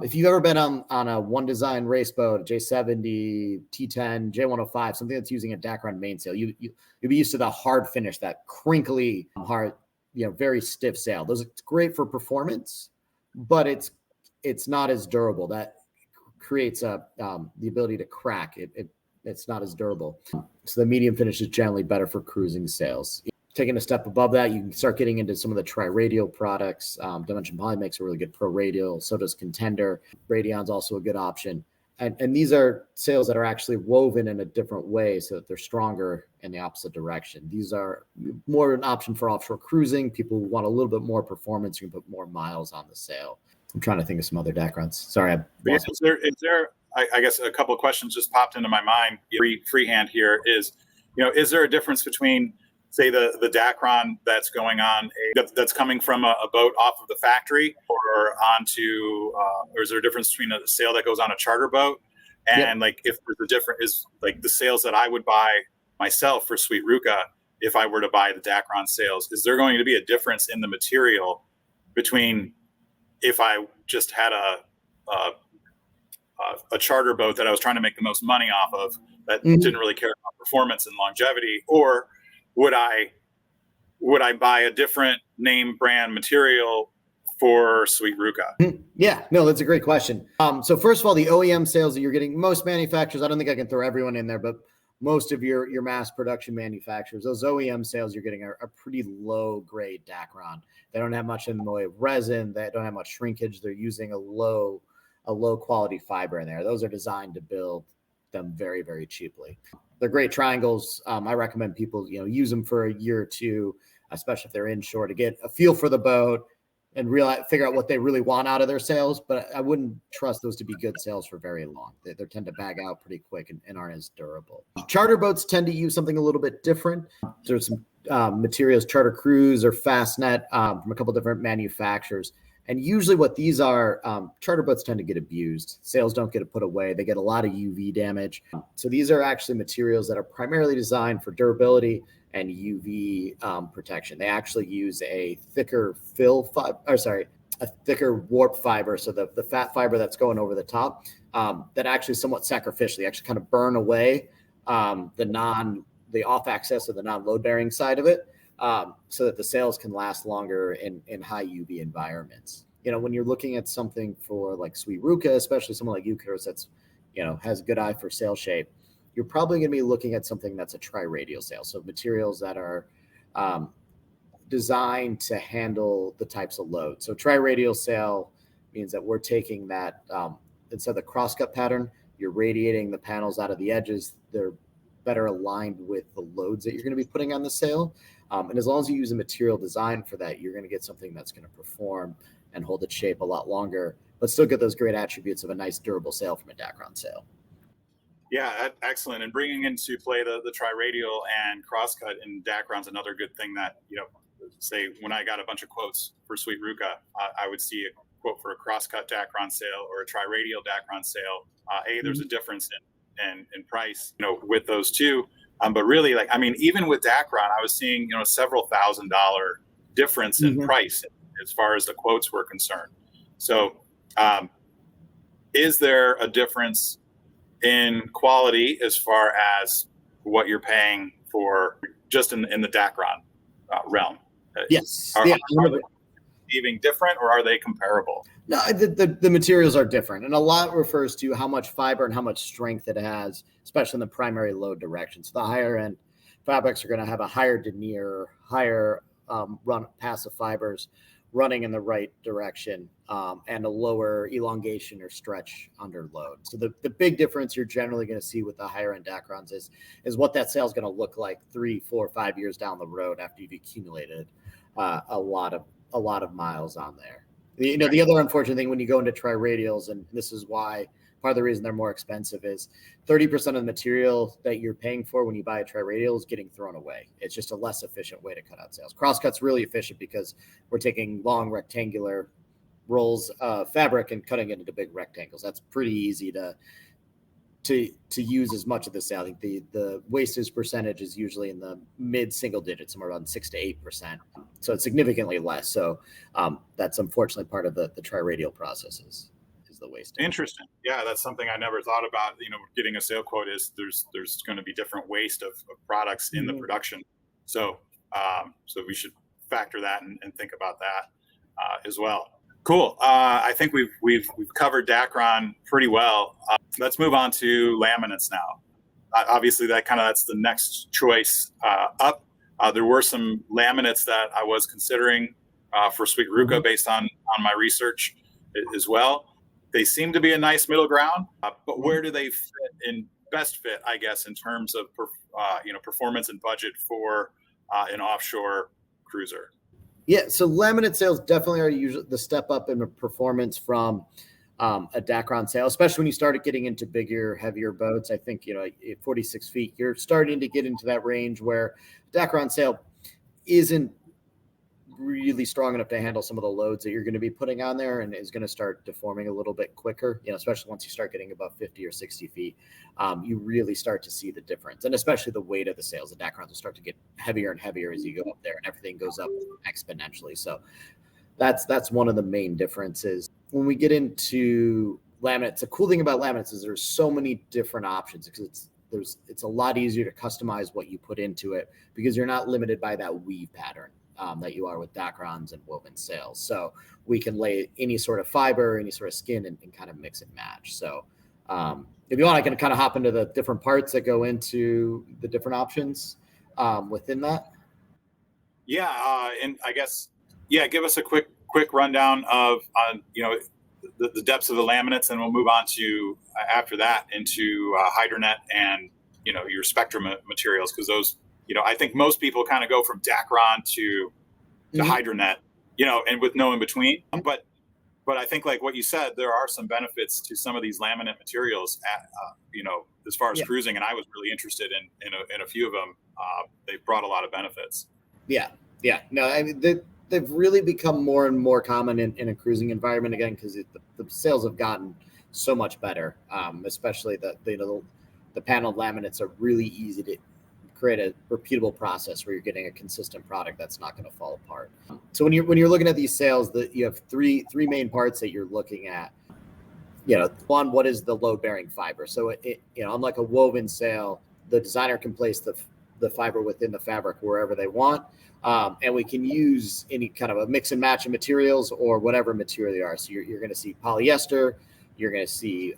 if you've ever been on a One Design race boat, a J70, T10, J105, something that's using a Dacron mainsail, you'll be used to the hard finish, that crinkly, hard, very stiff sail. Those are great for performance, but it's not as durable. That creates the ability to crack. It's not as durable. So the medium finish is generally better for cruising sails. Taking a step above that, you can start getting into some of the triradial products. Dimension Poly makes a really good pro radial. So does Contender. Radion's also a good option. And these are sails that are actually woven in a different way so that they're stronger in the opposite direction. These are more an option for offshore cruising. People who want a little bit more performance, you can put more miles on the sail. I'm trying to think of some other Dacrons. Sorry. Is there I guess a couple of questions just popped into my mind. Freehand here is there a difference between, say, the Dacron that's going on that's coming from a boat off of the factory or onto, or is there a difference between a sail that goes on a charter boat? And like, if there's a difference, is like the sails that I would buy myself for Sweet Ruca, if I were to buy the Dacron sails, is there going to be a difference in the material between if I just had a charter boat that I was trying to make the most money off of that didn't really care about performance and longevity, or would I buy a different name brand material for Sweet Ruca? Yeah, no, that's a great question. So first of all, the OEM sales that you're getting, most manufacturers, I don't think I can throw everyone in there, but most of your mass production manufacturers, those OEM sales you're getting are pretty low grade Dacron. They don't have much in the way of resin. They don't have much shrinkage. They're using a low quality fiber in there. Those are designed to build them very, very cheaply. They're great triangles. I recommend people, use them for a year or two, especially if they're inshore, to get a feel for the boat and figure out what they really want out of their sails. But I wouldn't trust those to be good sails for very long. They tend to bag out pretty quick and aren't as durable. Charter boats tend to use something a little bit different. There's some materials, charter crews or fastnet from a couple different manufacturers. And usually what these are, charter boats tend to get abused. Sails don't get put away. They get a lot of UV damage. So these are actually materials that are primarily designed for durability and UV protection. They actually use a thicker a thicker warp fiber. So the fat fiber that's going over the top, that actually is somewhat sacrificial. They actually kind of burn away the off axis or the non-load bearing side of it, so that the sails can last longer in high UV environments. When you're looking at something for like Sweet Ruca, especially someone like you, Chris, that's, has a good eye for sail shape, you're probably going to be looking at something that's a triradial sail. So materials that are designed to handle the types of loads. So triradial sail means that we're taking that, instead of the crosscut pattern, you're radiating the panels out of the edges. They're better aligned with the loads that you're going to be putting on the sail. And as long as you use a material designed for that, you're going to get something that's going to perform and hold its shape a lot longer, but still get those great attributes of a nice durable sail from a Dacron sail. Yeah, excellent. And bringing into play the triradial and crosscut in Dacron's another good thing that, say when I got a bunch of quotes for Sweet Ruca, I would see a quote for a crosscut Dacron sail or a triradial Dacron sail. There's a difference in price, with those two. But really, even with Dacron, I was seeing, several $1,000 difference in price as far as the quotes were concerned. So is there a difference in quality as far as what you're paying for just in the Dacron realm? Yes. Are they even different, or are they comparable? No, the materials are different, and a lot refers to how much fiber and how much strength it has, especially in the primary load direction. So the higher end fabrics are going to have a higher denier, higher run passive fibers running in the right direction, and a lower elongation or stretch under load. So the big difference you're generally going to see with the higher end Dacrons is what that sail is going to look like 3, 4, 5 years down the road after you've accumulated a lot of miles on there. The other unfortunate thing when you go into triradials, and this is why part of the reason they're more expensive, is 30% of the material that you're paying for when you buy a triradial is getting thrown away. It's just a less efficient way to cut out sails. Crosscut's really efficient because we're taking long rectangular rolls of fabric and cutting it into big rectangles. That's pretty easy to use as much of the sail. I think the wastage percentage is usually in the mid single digits, somewhere around 6 to 8%. So it's significantly less. So that's unfortunately part of the triradial processes is the wastage. Interesting. Yeah, that's something I never thought about. Getting a sail quote is there's going to be different waste of products in the production. So we should factor that and think about that as well. Cool. I think we've covered Dacron pretty well. Let's move on to laminates now. Obviously, that's the next choice up. There were some laminates that I was considering for Sweet Ruca based on my research as well. They seem to be a nice middle ground, but where do they best fit, I guess, in terms of performance and budget for an offshore cruiser? Yeah, so laminate sails definitely are usually the step up in performance from a Dacron sail, especially when you start getting into bigger, heavier boats. I think, at 46 feet, you're starting to get into that range where Dacron sail isn't really strong enough to handle some of the loads that you're going to be putting on there, and is going to start deforming a little bit quicker, especially once you start getting above 50 or 60 feet. You really start to see the difference, and especially the weight of the sails. The Dacrons will start to get heavier and heavier as you go up there, and everything goes up exponentially. So that's one of the main differences. When we get into laminates, the cool thing about laminates is there's so many different options, because it's a lot easier to customize what you put into it, because you're not limited by that weave pattern. that you are with Dacrons and woven sails. So we can lay any sort of fiber, any sort of skin, and kind of mix and match. So if you want, I can kind of hop into the different parts that go into the different options within that. Yeah, and I guess, yeah, give us a quick rundown of the depths of the laminates, and we'll move on to after that into hydranet and your Spectra materials, because those, I think most people kind of go from Dacron to hydranet, and with no in between. But I think, like what you said, there are some benefits to some of these laminate materials, as far as cruising, and I was really interested in a few of them. They've brought a lot of benefits. Yeah. No, I mean, they've really become more and more common in a cruising environment, again, because the sails have gotten so much better, especially the paneled laminates are really easy to create a repeatable process where you're getting a consistent product that's not going to fall apart. So when you're looking at these sails, you have three main parts that you're looking at. One, what is the load bearing fiber? So unlike a woven sail, the designer can place the fiber within the fabric wherever they want. And we can use any kind of a mix and match of materials or whatever material you are. So you're going to see polyester, you're going to see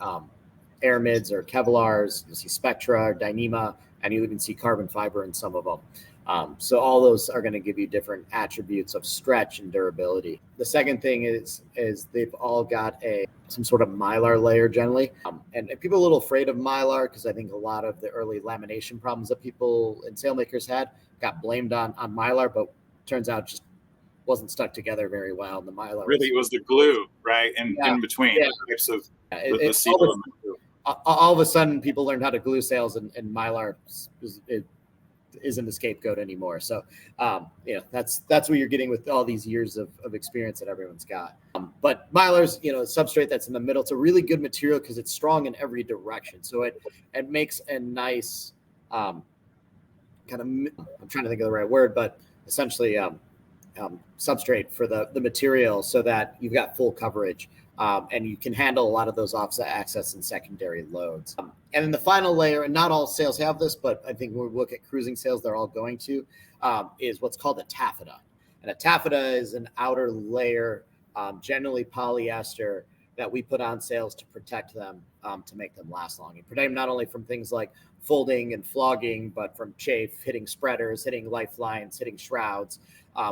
aramids or Kevlars, you'll see Spectra or Dyneema, and you even see carbon fiber in some of them. So all those are going to give you different attributes of stretch and durability. The second thing is they've all got some sort of mylar layer generally. And people are a little afraid of mylar because I think a lot of the early lamination problems that people and sailmakers had got blamed on mylar, but turns out just wasn't stuck together very well. And the mylar really was the glue, right? In between types of the seal. All of a sudden, people learned how to glue sails, and mylar isn't the scapegoat anymore. So, that's what you're getting with all these years of experience that everyone's got. But mylar's, a substrate that's in the middle. It's a really good material because it's strong in every direction. So it makes a nice kind of, I'm trying to think of the right word, but essentially substrate for the material so that you've got full coverage. And you can handle a lot of those offset access and secondary loads. And then the final layer, and not all sails have this, but I think when we look at cruising sails, they're all going to, is what's called a taffeta. And a taffeta is an outer layer, generally polyester, that we put on sails to protect them, to make them last long. And protect them not only from things like folding and flogging, but from chafe, hitting spreaders, hitting lifelines, hitting shrouds,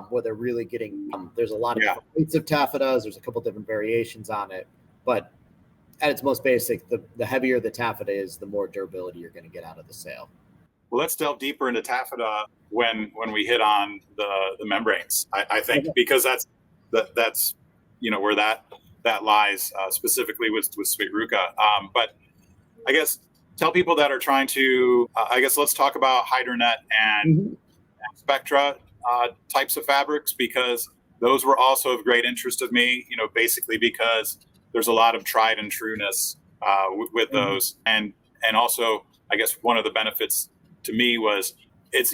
where they're really getting, there's a lot of different weights of taffetas. There's a couple different variations on it, but at its most basic, the heavier the taffeta is, the more durability you're going to get out of the sail. Well, let's delve deeper into taffeta when we hit on the membranes. I think because that's where that lies specifically with Sweet Ruca. But I guess tell people that are trying to, let's talk about hydranet and Spectra types of fabrics, because those were also of great interest of me, basically because there's a lot of tried and trueness with those. And also, I guess one of the benefits to me was it's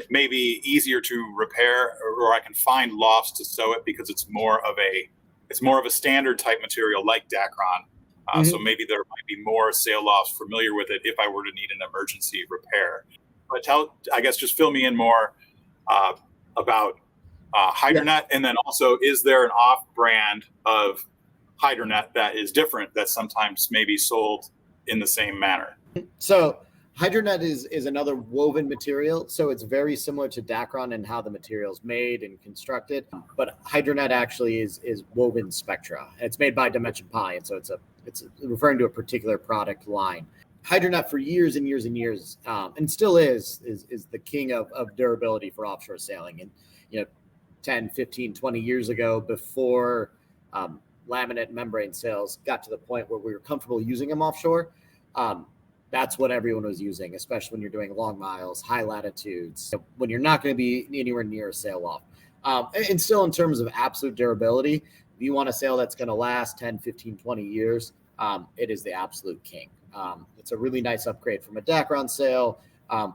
maybe easier to repair, or I can find lofts to sew it because it's more of a standard type material like Dacron. So maybe there might be more sail lofts familiar with it if I were to need an emergency repair. But just fill me in more about hydranet, and then also, is there an off-brand of hydranet that is different that sometimes may be sold in the same manner? So hydranet is another woven material. So it's very similar to Dacron in how the material is made and constructed. But hydranet actually is woven Spectra. It's made by Dimension Pi, and so it's referring to a particular product line. Hydranet for years and years and years, and still is the king of durability for offshore sailing. And 10, 15, 20 years ago, before laminate membrane sails got to the point where we were comfortable using them offshore, that's what everyone was using, especially when you're doing long miles, high latitudes, when you're not going to be anywhere near a sail off. And still, in terms of absolute durability, if you want a sail that's going to last 10, 15, 20 years, it is the absolute king. It's a really nice upgrade from a Dacron sail.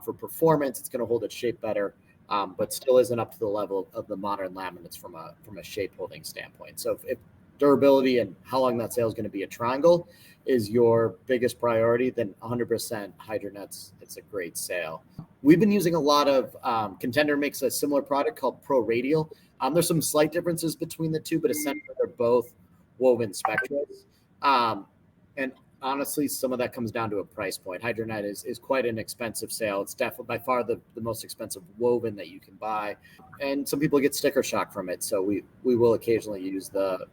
For performance, it's going to hold its shape better, but still isn't up to the level of the modern laminates from a shape holding standpoint. So if durability and how long that sail is going to be a triangle, is your biggest priority, then 100% hydranets. It's a great sail. We've been using a lot of Contender makes a similar product called Pro Radial. There's some slight differences between the two, but essentially they're both woven Spectras. And honestly, some of that comes down to a price point. Hydranet is quite an expensive sail. It's definitely by far the most expensive woven that you can buy. And some people get sticker shock from it. So we will occasionally use the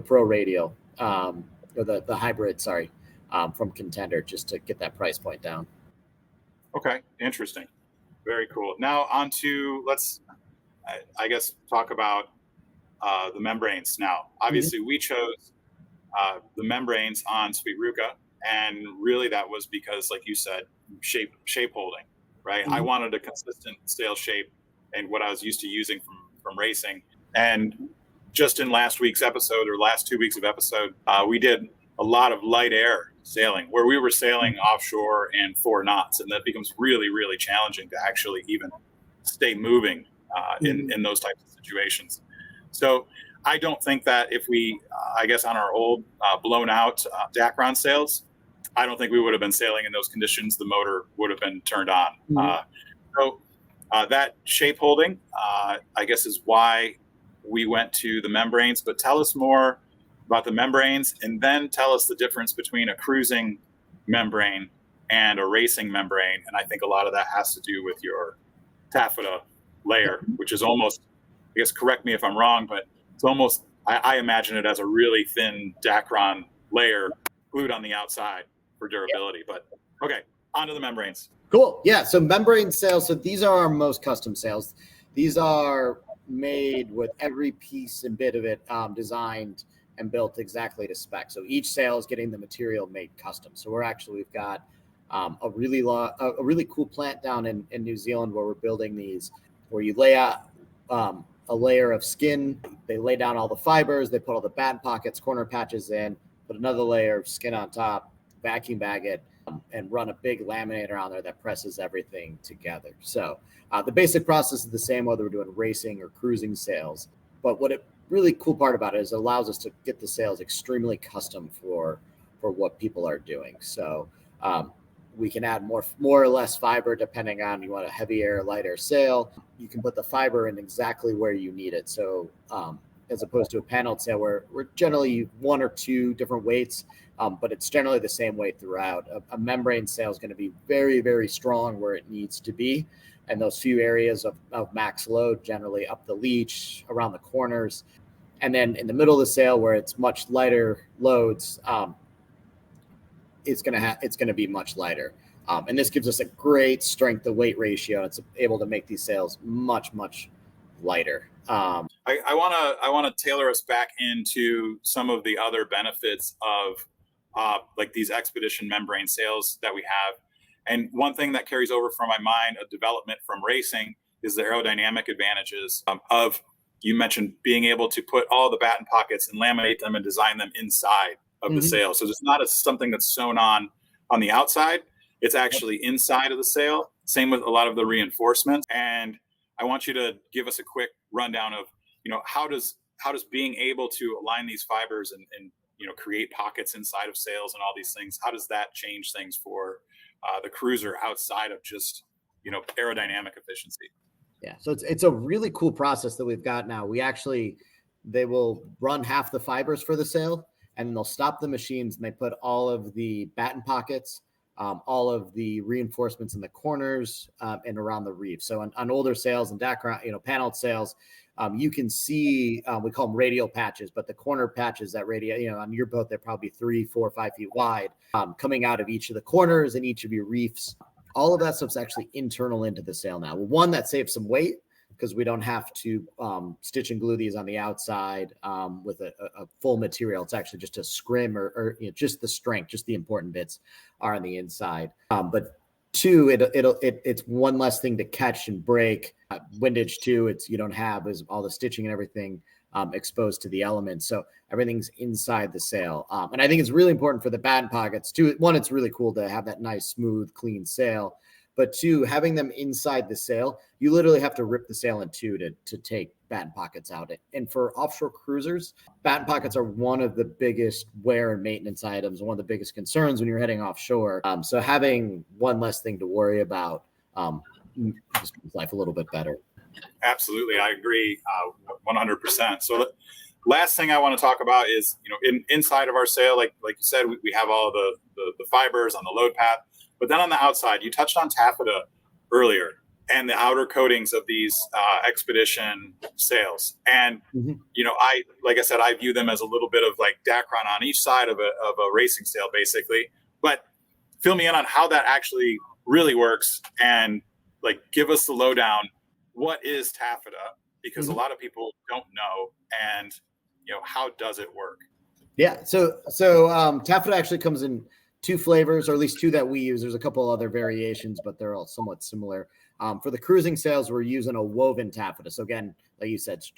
Pro Radial or the hybrid, from Contender just to get that price point down. Okay, interesting. Very cool. Now on to, I guess, talk about the membranes now. Obviously, we chose the membranes on Sweet Ruca, and really that was because, like you said, shape holding, right? I wanted a consistent sail shape and what I was used to using from racing. And just in last week's episode, or last 2 weeks of episode, we did a lot of light air sailing where we were sailing offshore and 4 knots, and that becomes really, really challenging to actually even stay moving in those types of situations. So I don't think that if we, I guess on our old blown out Dacron sails, I don't think we would have been sailing in those conditions. The motor would have been turned on. So that shape holding, I guess, is why we went to the membranes. But tell us more about the membranes, and then tell us the difference between a cruising membrane and a racing membrane. And I think a lot of that has to do with your taffeta layer, which is almost, I guess, correct me if I'm wrong, but it's almost, I imagine it as a really thin Dacron layer glued on the outside for durability. But okay, on to the membranes. Cool. Yeah. So membrane sails. So these are our most custom sails. These are made with every piece and bit of it designed and built exactly to spec. So each sail is getting the material made custom. So we've got a really cool plant down in New Zealand where we're building these, where you lay out a layer of skin. They lay down all the fibers. They put all the batten pockets, corner patches in, put another layer of skin on top, vacuum bag it, and run a big laminator on there that presses everything together. So the basic process is the same whether we're doing racing or cruising sails. But what it really cool part about it is it allows us to get the sails extremely custom for what people are doing. So we can add more or less fiber depending on you want a heavier, lighter sail. You can put the fiber in exactly where you need it. So as opposed to a paneled sail where we're generally 1 or 2 different weights, but it's generally the same weight throughout. A membrane sail is going to be very, very strong where it needs to be. And those few areas of max load, generally up the leech, around the corners. And then in the middle of the sail where it's much lighter loads, it's going to be much lighter. And this gives us a great strength to weight ratio. It's able to make these sails much, much lighter. I want to tailor us back into some of the other benefits of like these expedition membrane sails that we have. And one thing that carries over from my mind, a development from racing, is the aerodynamic advantages of, you mentioned being able to put all the batten pockets and laminate them and design them inside of the sail. So it's not something that's sewn on the outside. It's actually inside of the sail. Same with a lot of the reinforcements. And I want you to give us a quick rundown of, how does being able to align these fibers and create pockets inside of sails and all these things, how does that change things for the cruiser outside of just, aerodynamic efficiency? Yeah. So it's a really cool process that we've got now. They will run half the fibers for the sail, and they'll stop the machines and they put all of the batten pockets, all of the reinforcements in the corners and around the reef. So on older sails and Dacron, paneled sails, you can see, we call them radial patches, but the corner patches that radial, on your boat, they're probably 3, 4, 5 feet wide, coming out of each of the corners and each of your reefs. All of that stuff's actually internal into the sail now. One, that saves some weight because we don't have to stitch and glue these on the outside with a full material. It's actually just a scrim or just the strength, just the important bits are on the inside. But 2, it's one less thing to catch and break. Windage 2, you don't have is all the stitching and everything exposed to the elements. So everything's inside the sail. And I think it's really important for the batten pockets too. One, it's really cool to have that nice, smooth, clean sail. but two, having them inside the sail, you literally have to rip the sail in two to take batten pockets out. And for offshore cruisers, batten pockets are one of the biggest wear and maintenance items, one of the biggest concerns when you're heading offshore. So having one less thing to worry about just makes life a little bit better. Absolutely, I agree 100%. So last thing I want to talk about is, inside of our sail, like you said, we have all the fibers on the load path, but then on the outside, you touched on taffeta earlier and the outer coatings of these expedition sails. And, like I said, I view them as a little bit of like Dacron on each side of a racing sail, basically. But fill me in on how that actually really works and like give us the lowdown. What is taffeta? Because a lot of people don't know, and how does it work? Yeah, so taffeta actually comes in two flavors, or at least two that we use. There's a couple other variations, but they're all somewhat similar. For the cruising sails, we're using a woven taffeta. So again, like you said, it's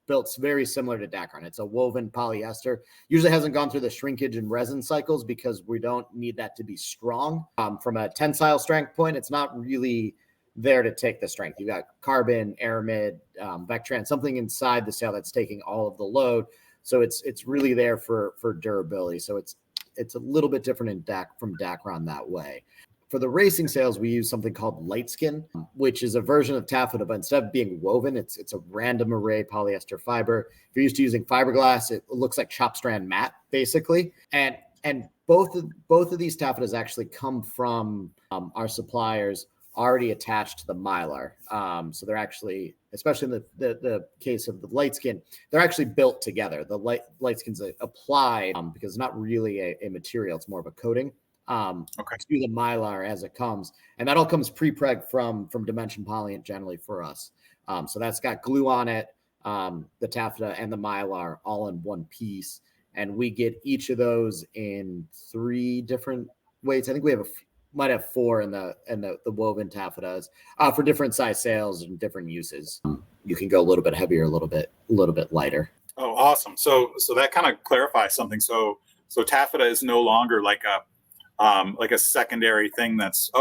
built very similar to Dacron. It's a woven polyester. Usually hasn't gone through the shrinkage and resin cycles because we don't need that to be strong. From a tensile strength point, it's not really there to take the strength. You got carbon, aramid, Vectran, something inside the sail that's taking all of the load. So it's really there for durability. So it's a little bit different from Dacron that way. For the racing sails, we use something called light skin, which is a version of taffeta, but instead of being woven, it's a random array polyester fiber. If you're used to using fiberglass, it looks like chop strand mat, basically. And both of these taffetas actually come from our suppliers already attached to the mylar. So they're actually, especially in the case of the light skin, they're actually built together. The light skin's applied because it's not really a material, it's more of a coating to the mylar as it comes. And that all comes pre-preg from Dimension Polyant generally for us. So that's got glue on it, the taffeta and the mylar all in one piece. And we get each of those in 3 different weights. I think we might have 4 in the woven taffetas for different size sails and different uses. You can go a little bit heavier, a little bit lighter. Oh, awesome. So that kind of clarifies something. So taffeta is no longer like a secondary thing that's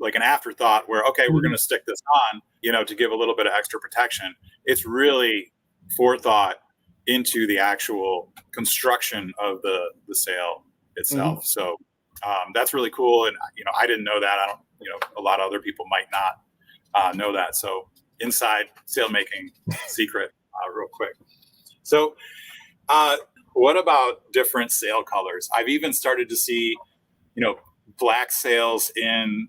like an afterthought where we're going to stick this on to give a little bit of extra protection. It's really forethought into the actual construction of the sail itself. So that's really cool. And, I didn't know that. I don't, a lot of other people might not know that. So inside sail making secret real quick. So what about different sail colors? I've even started to see, black sails in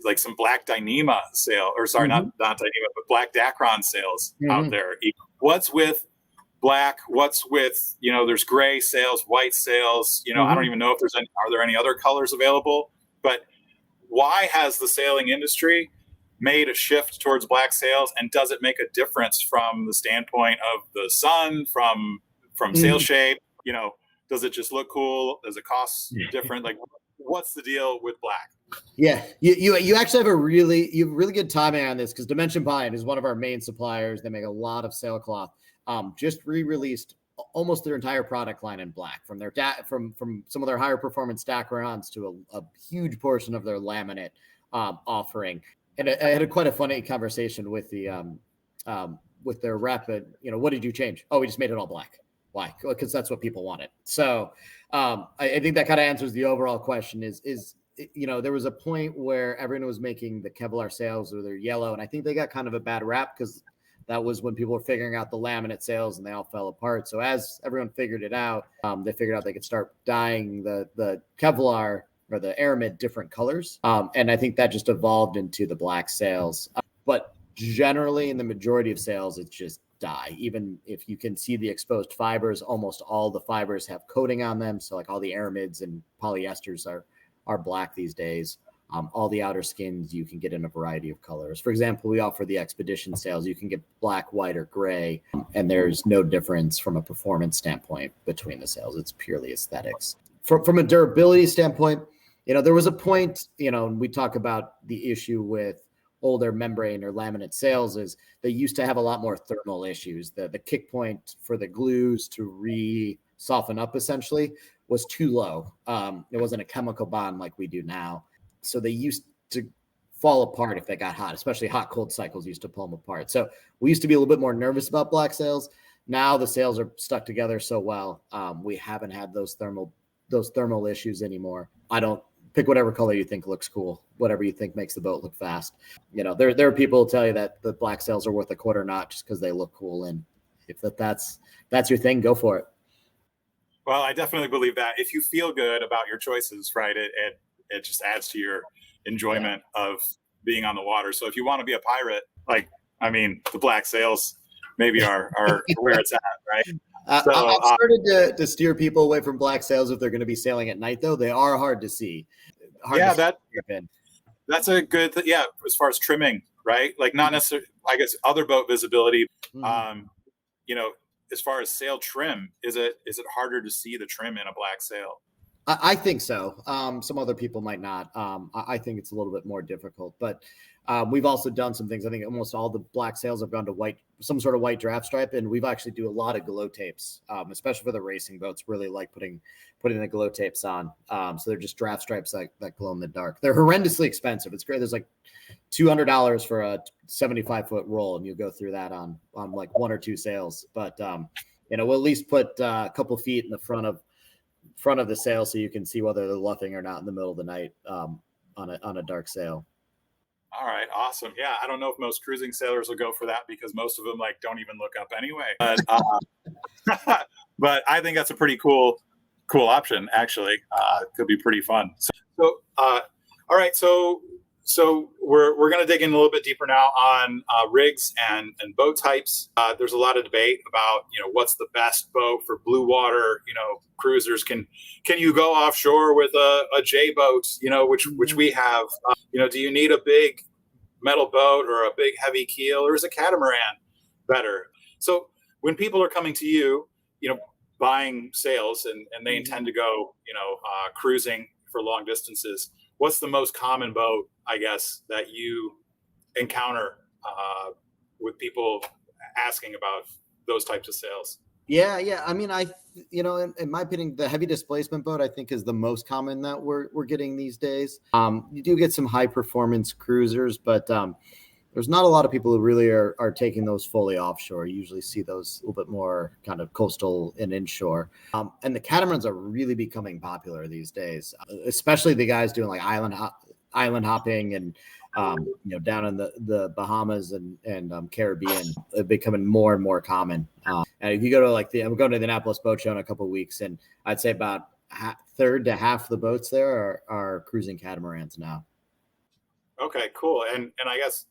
like some black Dyneema sail, or sorry, not Dyneema, but black Dacron sails out there. What's with black? What's with, there's gray sails, white sails, I don't even know if are there any other colors available, but why has the sailing industry made a shift towards black sails? And does it make a difference from the standpoint of the sun, from sail shape? Does it just look cool? Does it cost different? Like, what's the deal with black? Yeah, you actually have really good timing on this because Dimension Polyant is one of our main suppliers. They make a lot of sailcloth. Just re-released almost their entire product line in black, from their from some of their higher performance Dacrons to a huge portion of their laminate offering. And I had quite a funny conversation with with their rep. And, what did you change? Oh, we just made it all black. Why? Because that's what people wanted. So I think that kind of answers the overall question. Is there was a point where everyone was making the Kevlar sails or they're yellow, and I think they got kind of a bad rap because that was when people were figuring out the laminate sails and they all fell apart. So as everyone figured it out, they figured out they could start dyeing the Kevlar or the aramid different colors. And I think that just evolved into the black sails. But generally in the majority of sails, it's just dye. Even if you can see the exposed fibers, almost all the fibers have coating on them. So like all the aramids and polyesters are black these days. All the outer skins you can get in a variety of colors. For example, we offer the expedition sails. You can get black, white, or gray, and there's no difference from a performance standpoint between the sails. It's purely aesthetics. From a durability standpoint, there was a point, we talk about the issue with older membrane or laminate sails is they used to have a lot more thermal issues. The kick point for the glues to soften up essentially was too low. It wasn't a chemical bond like we do now. So they used to fall apart if they got hot, especially hot cold cycles used to pull them apart. So we used to be a little bit more nervous about black sails. Now the sails are stuck together so well. We haven't had those thermal issues anymore. I don't pick whatever color you think looks cool, whatever you think makes the boat look fast. You know, there are people who tell you that the black sails are worth a quarter knot just because they look cool. And if that's your thing, go for it. Well, I definitely believe that if you feel good about your choices, right, it just adds to your enjoyment of being on the water. So if you want to be a pirate, like, I mean, the black sails maybe are where it's at, right? So I've started to steer people away from black sails if they're going to be sailing at night, though. They are hard to see. That's a good yeah, as far as trimming, right? Like not necessarily, I guess, other boat visibility. You know, as far as sail trim, is it harder to see the trim in a black sail? I think so. Some other people might not. I think it's a little bit more difficult, but we've also done some things. I think almost all the black sails have gone to some sort of white draft stripe, and we've actually do a lot of glow tapes, especially for the racing boats. Really like putting the glow tapes on. So they're just draft stripes that glow in the dark. They're horrendously expensive. It's great. There's like $200 for a 75-foot roll, and you'll go through that on like one or two sails. But you know, we'll at least put a couple feet in the front of the sail so you can see whether they're luffing or not in the middle of the night on a dark sail. All right, awesome. Yeah, I don't know if most cruising sailors will go for that because most of them like don't even look up anyway. But but I think that's a pretty cool option. Actually, could be pretty fun. So all right, so we're going to dig in a little bit deeper now on rigs and boat types. There's a lot of debate about, you know, what's the best boat for blue water, you know, cruisers. Can you go offshore with a J boat, you know, which we have? You know, do you need a big metal boat or a big heavy keel, or is a catamaran better? So when people are coming to you, you know, buying sails and they intend to go, you know, cruising for long distances, what's the most common boat, I guess, that you encounter with people asking about those types of sails? Yeah. I mean, you know, in my opinion, the heavy displacement boat, I think, is the most common that we're getting these days. You do get some high performance cruisers, but there's not a lot of people who really are taking those fully offshore. You usually see those a little bit more kind of coastal and inshore. And the catamarans are really becoming popular these days, especially the guys doing like island hopping and you know, down in the Bahamas and Caribbean, becoming more and more common. And if you go to I'm going to the Annapolis Boat Show in a couple of weeks, and I'd say about third to half the boats there are cruising catamarans now. Okay, cool. And I guess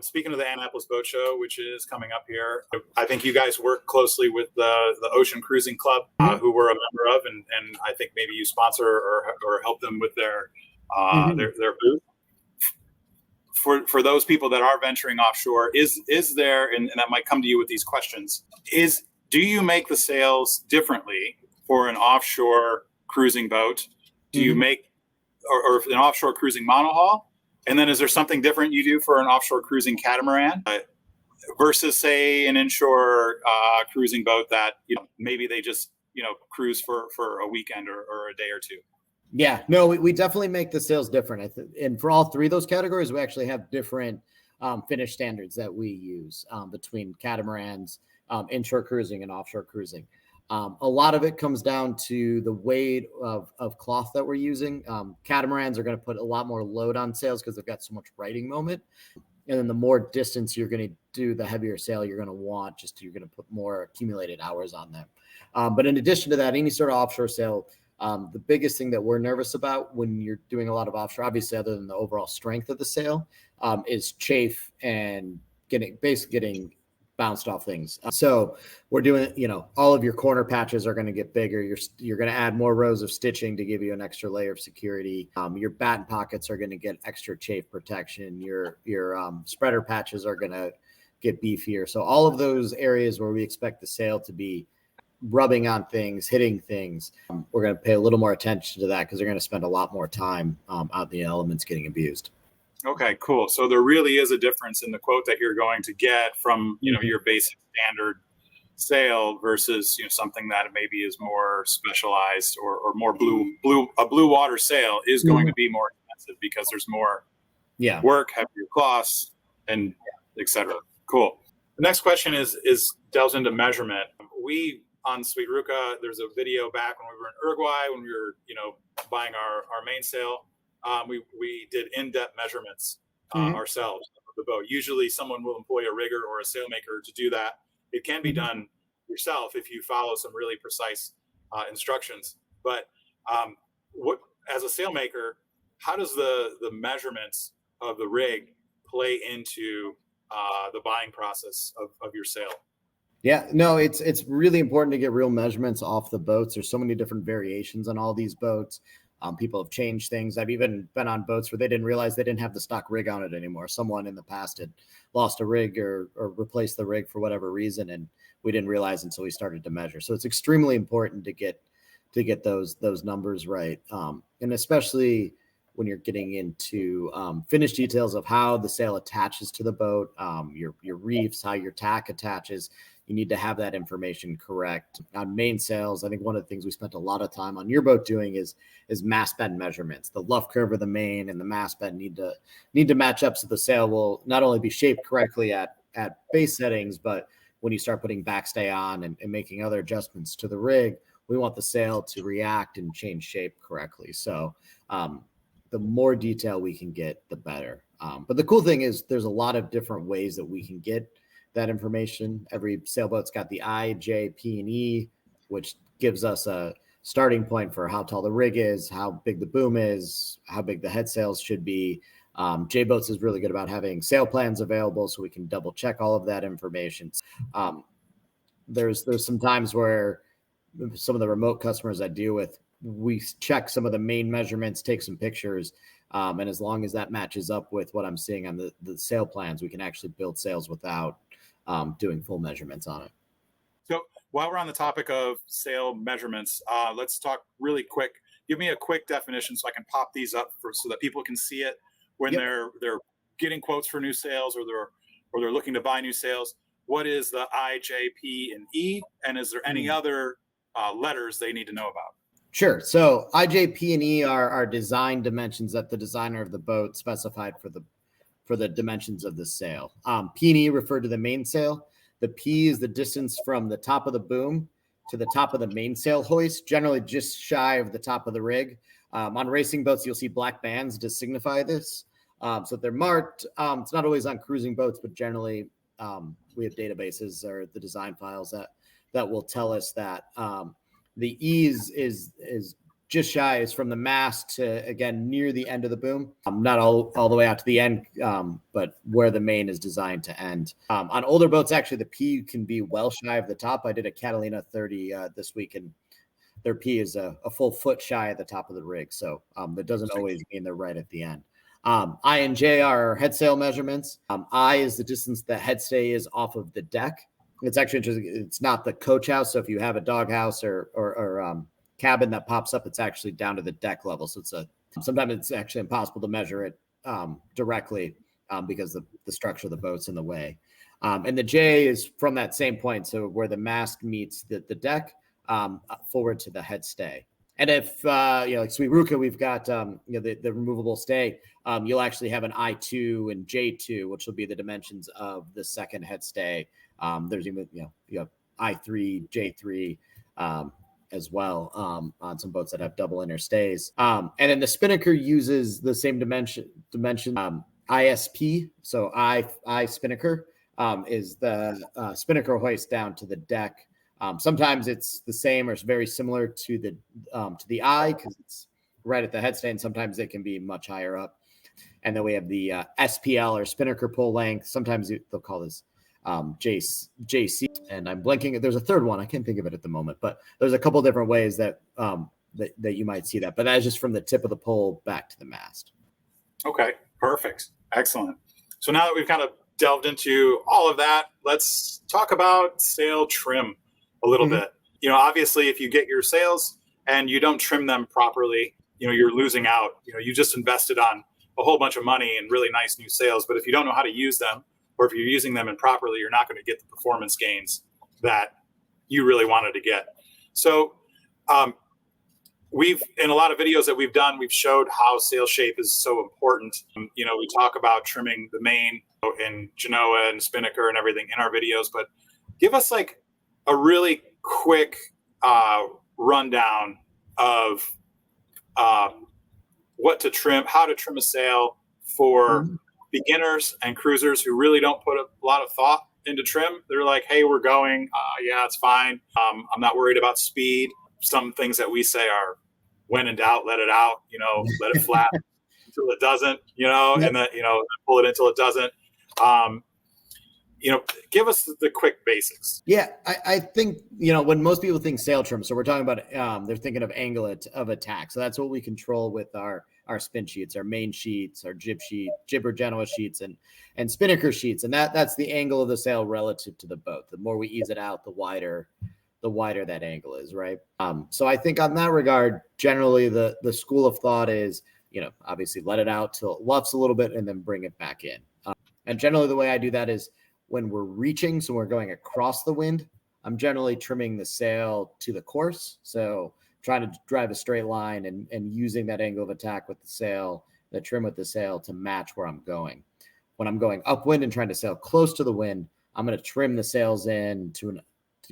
speaking of the Annapolis Boat Show, which is coming up here, I think you guys work closely with the Ocean Cruising Club, who we're a member of, and I think maybe you sponsor or help them with their booth. For those people that are venturing offshore, is there, and that might come to you with these questions, do you make the sails differently for an offshore cruising boat? Do you make, or an offshore cruising monohull? And then is there something different you do for an offshore cruising catamaran versus, say, an inshore cruising boat that, you know, maybe they just, you know, cruise for a weekend or a day or two? Yeah, no, we definitely make the sails different. And for all three of those categories, we actually have different finish standards that we use between catamarans, inshore cruising, and offshore cruising. A lot of it comes down to the weight of cloth that we're using. Catamarans are going to put a lot more load on sails because they've got so much riding moment. And then the more distance you're going to do, the heavier sail you're going to want, you're going to put more accumulated hours on them. But in addition to that, any sort of offshore sail, the biggest thing that we're nervous about when you're doing a lot of offshore, obviously other than the overall strength of the sail, is chafe and getting bounced off things. So we're doing, you know, all of your corner patches are going to get bigger. You're going to add more rows of stitching to give you an extra layer of security. Your batten pockets are going to get extra chafe protection. Your spreader patches are going to get beefier. So all of those areas where we expect the sail to be rubbing on things, hitting things, we're going to pay a little more attention to that because they're going to spend a lot more time out in the elements getting abused. Okay, cool. So there really is a difference in the quote that you're going to get from, you know, your basic standard sail versus, you know, something that maybe is more specialized or more blue water sail is going to be more expensive because there's more Yeah. work, heavier cloths, and etc. Cool. The next question is delves into measurement. We on Sweet Ruca, there's a video back when we were in Uruguay when we were buying our mainsail. We did in-depth measurements ourselves of the boat. Usually, someone will employ a rigger or a sailmaker to do that. It can be done yourself if you follow some really precise instructions. But what, as a sailmaker, how does the measurements of the rig play into the buying process of your sail? Yeah, no, it's really important to get real measurements off the boats. There's so many different variations on all these boats. People have changed things. I've even been on boats where they didn't realize they didn't have the stock rig on it anymore. Someone in the past had lost a rig or replaced the rig for whatever reason, and we didn't realize until we started to measure. So it's extremely important to get those numbers right, and especially when you're getting into finished details of how the sail attaches to the boat, your reefs, how your tack attaches. You need to have that information correct. On mainsails, I think one of the things we spent a lot of time on your boat doing is mast bend measurements. The luff curve of the main and the mast bend need to match up so the sail will not only be shaped correctly at base settings, but when you start putting backstay on and making other adjustments to the rig, we want the sail to react and change shape correctly. So the more detail we can get, the better. But the cool thing is there's a lot of different ways that we can get that information. Every sailboat's got the I, J, P, and E, which gives us a starting point for how tall the rig is, how big the boom is, how big the head sails should be. J-Boats is really good about having sail plans available so we can double check all of that information. There's some times where some of the remote customers I deal with, we check some of the main measurements, take some pictures, and as long as that matches up with what I'm seeing on the sail plans, we can actually build sails without doing full measurements on it. So while we're on the topic of sail measurements, let's talk really quick. Give me a quick definition so I can pop these up so that people can see it when they're getting quotes for new sails or they're looking to buy new sails. What is the I, J, P, and E? And is there any other letters they need to know about? Sure. So I, J, P, and E are design dimensions that the designer of the boat specified for the dimensions of the sail. P and E refer to the mainsail. The P is the distance from the top of the boom to the top of the mainsail hoist, generally just shy of the top of the rig. On racing boats, you'll see black bands to signify this. So they're marked. It's not always on cruising boats, but generally we have databases or the design files that will tell us that. The E is just shy, is from the mast to, again, near the end of the boom. Not all the way out to the end, but where the main is designed to end. On older boats, actually, the P can be well shy of the top. I did a Catalina 30 this week, and their P is a full foot shy at the top of the rig. So that doesn't always mean they're right at the end. I and J are head sail measurements. I is the distance the headstay is off of the deck. It's actually interesting. It's not the coach house. So if you have a dog house or cabin that pops up, it's actually down to the deck level. So sometimes it's actually impossible to measure it directly because the structure of the boat's in the way. And the J is from that same point. So where the mast meets the deck forward to the head stay. And if, like Sweet Ruca, we've got, the removable stay, you'll actually have an I2 and J2, which will be the dimensions of the second head stay. There's even, you have I3, J3 as well on some boats that have double inner stays. And then the spinnaker uses the same dimension ISP. So I spinnaker is the spinnaker hoist down to the deck. Sometimes it's the same or it's very similar to the eye because it's right at the headstay, and sometimes it can be much higher up. And then we have the SPL or spinnaker pull length. Sometimes they'll call this JC. And I'm blanking. There's a third one. I can't think of it at the moment, but there's a couple different ways that you might see that. But that is just from the tip of the pole back to the mast. Okay, perfect. Excellent. So now that we've kind of delved into all of that, let's talk about sail trim a little bit. Obviously, if you get your sails and you don't trim them properly, you're losing out. You just invested on a whole bunch of money and really nice new sails. But if you don't know how to use them, or if you're using them improperly, you're not going to get the performance gains that you really wanted to get. So in a lot of videos that we've done, we've showed how sail shape is so important. You know, we talk about trimming the main and Genoa and spinnaker and everything in our videos, but give us like a really quick rundown of what to trim, how to trim a sail for beginners and cruisers who really don't put a lot of thought into trim. They're like, hey, we're going. Yeah, it's fine. I'm not worried about speed. Some things that we say are, when in doubt, let it out, you know, let it flap until it doesn't, you know, and then, you know, pull it until it doesn't. You know, give us the quick basics. Yeah, I think, you know, when most people think sail trim, so we're talking about, they're thinking of angle of attack. So that's what we control with our spin sheets, our main sheets, our jib or Genoa sheets, and spinnaker sheets. And that's the angle of the sail relative to the boat. The more we ease it out, the wider that angle is, right? So I think on that regard, generally the school of thought is, you know, obviously let it out till it luffs a little bit and then bring it back in. And generally the way I do that is when we're reaching, so we're going across the wind, I'm generally trimming the sail to the course. So trying to drive a straight line and using that angle of attack with the sail, the trim with the sail to match where I'm going. When I'm going upwind and trying to sail close to the wind, I'm going to trim the sails in to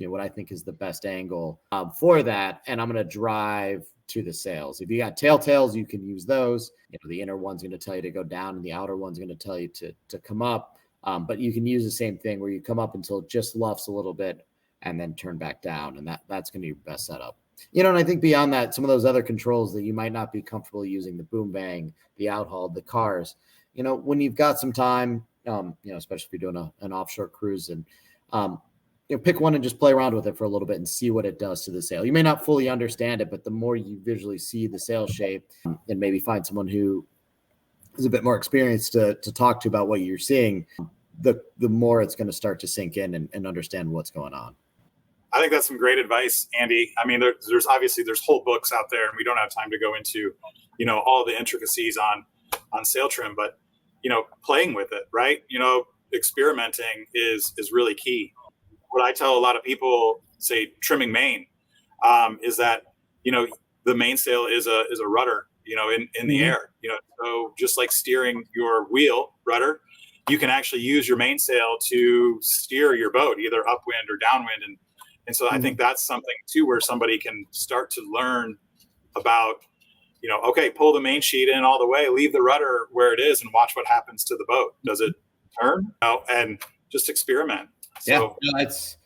what I think is the best angle for that. And I'm going to drive to the sails. If you got tails, you can use those. You know, the inner one's going to tell you to go down and the outer one's going to tell you to come up. But you can use the same thing where you come up until it just luffs a little bit and then turn back down. And that's going to be your best setup. You know, and I think beyond that, some of those other controls that you might not be comfortable using, the boom bang, the outhaul, the cars, you know, when you've got some time, you know, especially if you're doing an offshore cruise and, you know, pick one and just play around with it for a little bit and see what it does to the sail. You may not fully understand it, but the more you visually see the sail shape and maybe find someone who is a bit more experienced to talk to about what you're seeing, the more it's going to start to sink in and understand what's going on. I think that's some great advice, Andy. I mean, there's obviously whole books out there, and we don't have time to go into, you know, all the intricacies on sail trim, but, you know, playing with it, right? You know, experimenting is really key. What I tell a lot of people, say trimming main, is that, you know, the mainsail is a rudder, you know, in the air, you know, so just like steering your wheel rudder, you can actually use your mainsail to steer your boat either upwind or downwind. And so I think that's something too, where somebody can start to learn about, you know, okay, pull the main sheet in all the way, leave the rudder where it is and watch what happens to the boat. Does it turn? No, and just experiment. So it's,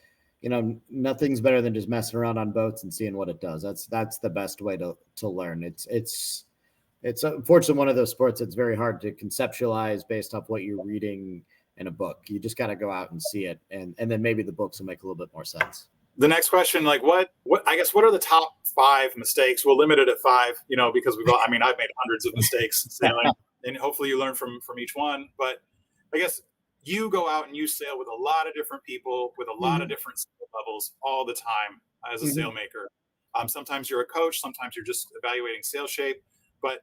you know, nothing's better than just messing around on boats and seeing what it does. That's the best way to learn. It's unfortunately one of those sports that's very hard to conceptualize based off what you're reading in a book. You just got to go out and see it. And then maybe the books will make a little bit more sense. The next question, like what are the top 5 mistakes? We'll limit it at 5, you know, because I've made hundreds of mistakes sailing and hopefully you learn from each one. But I guess you go out and you sail with a lot of different people with a lot of different skill levels all the time as a sailmaker. Sometimes you're a coach, sometimes you're just evaluating sail shape, but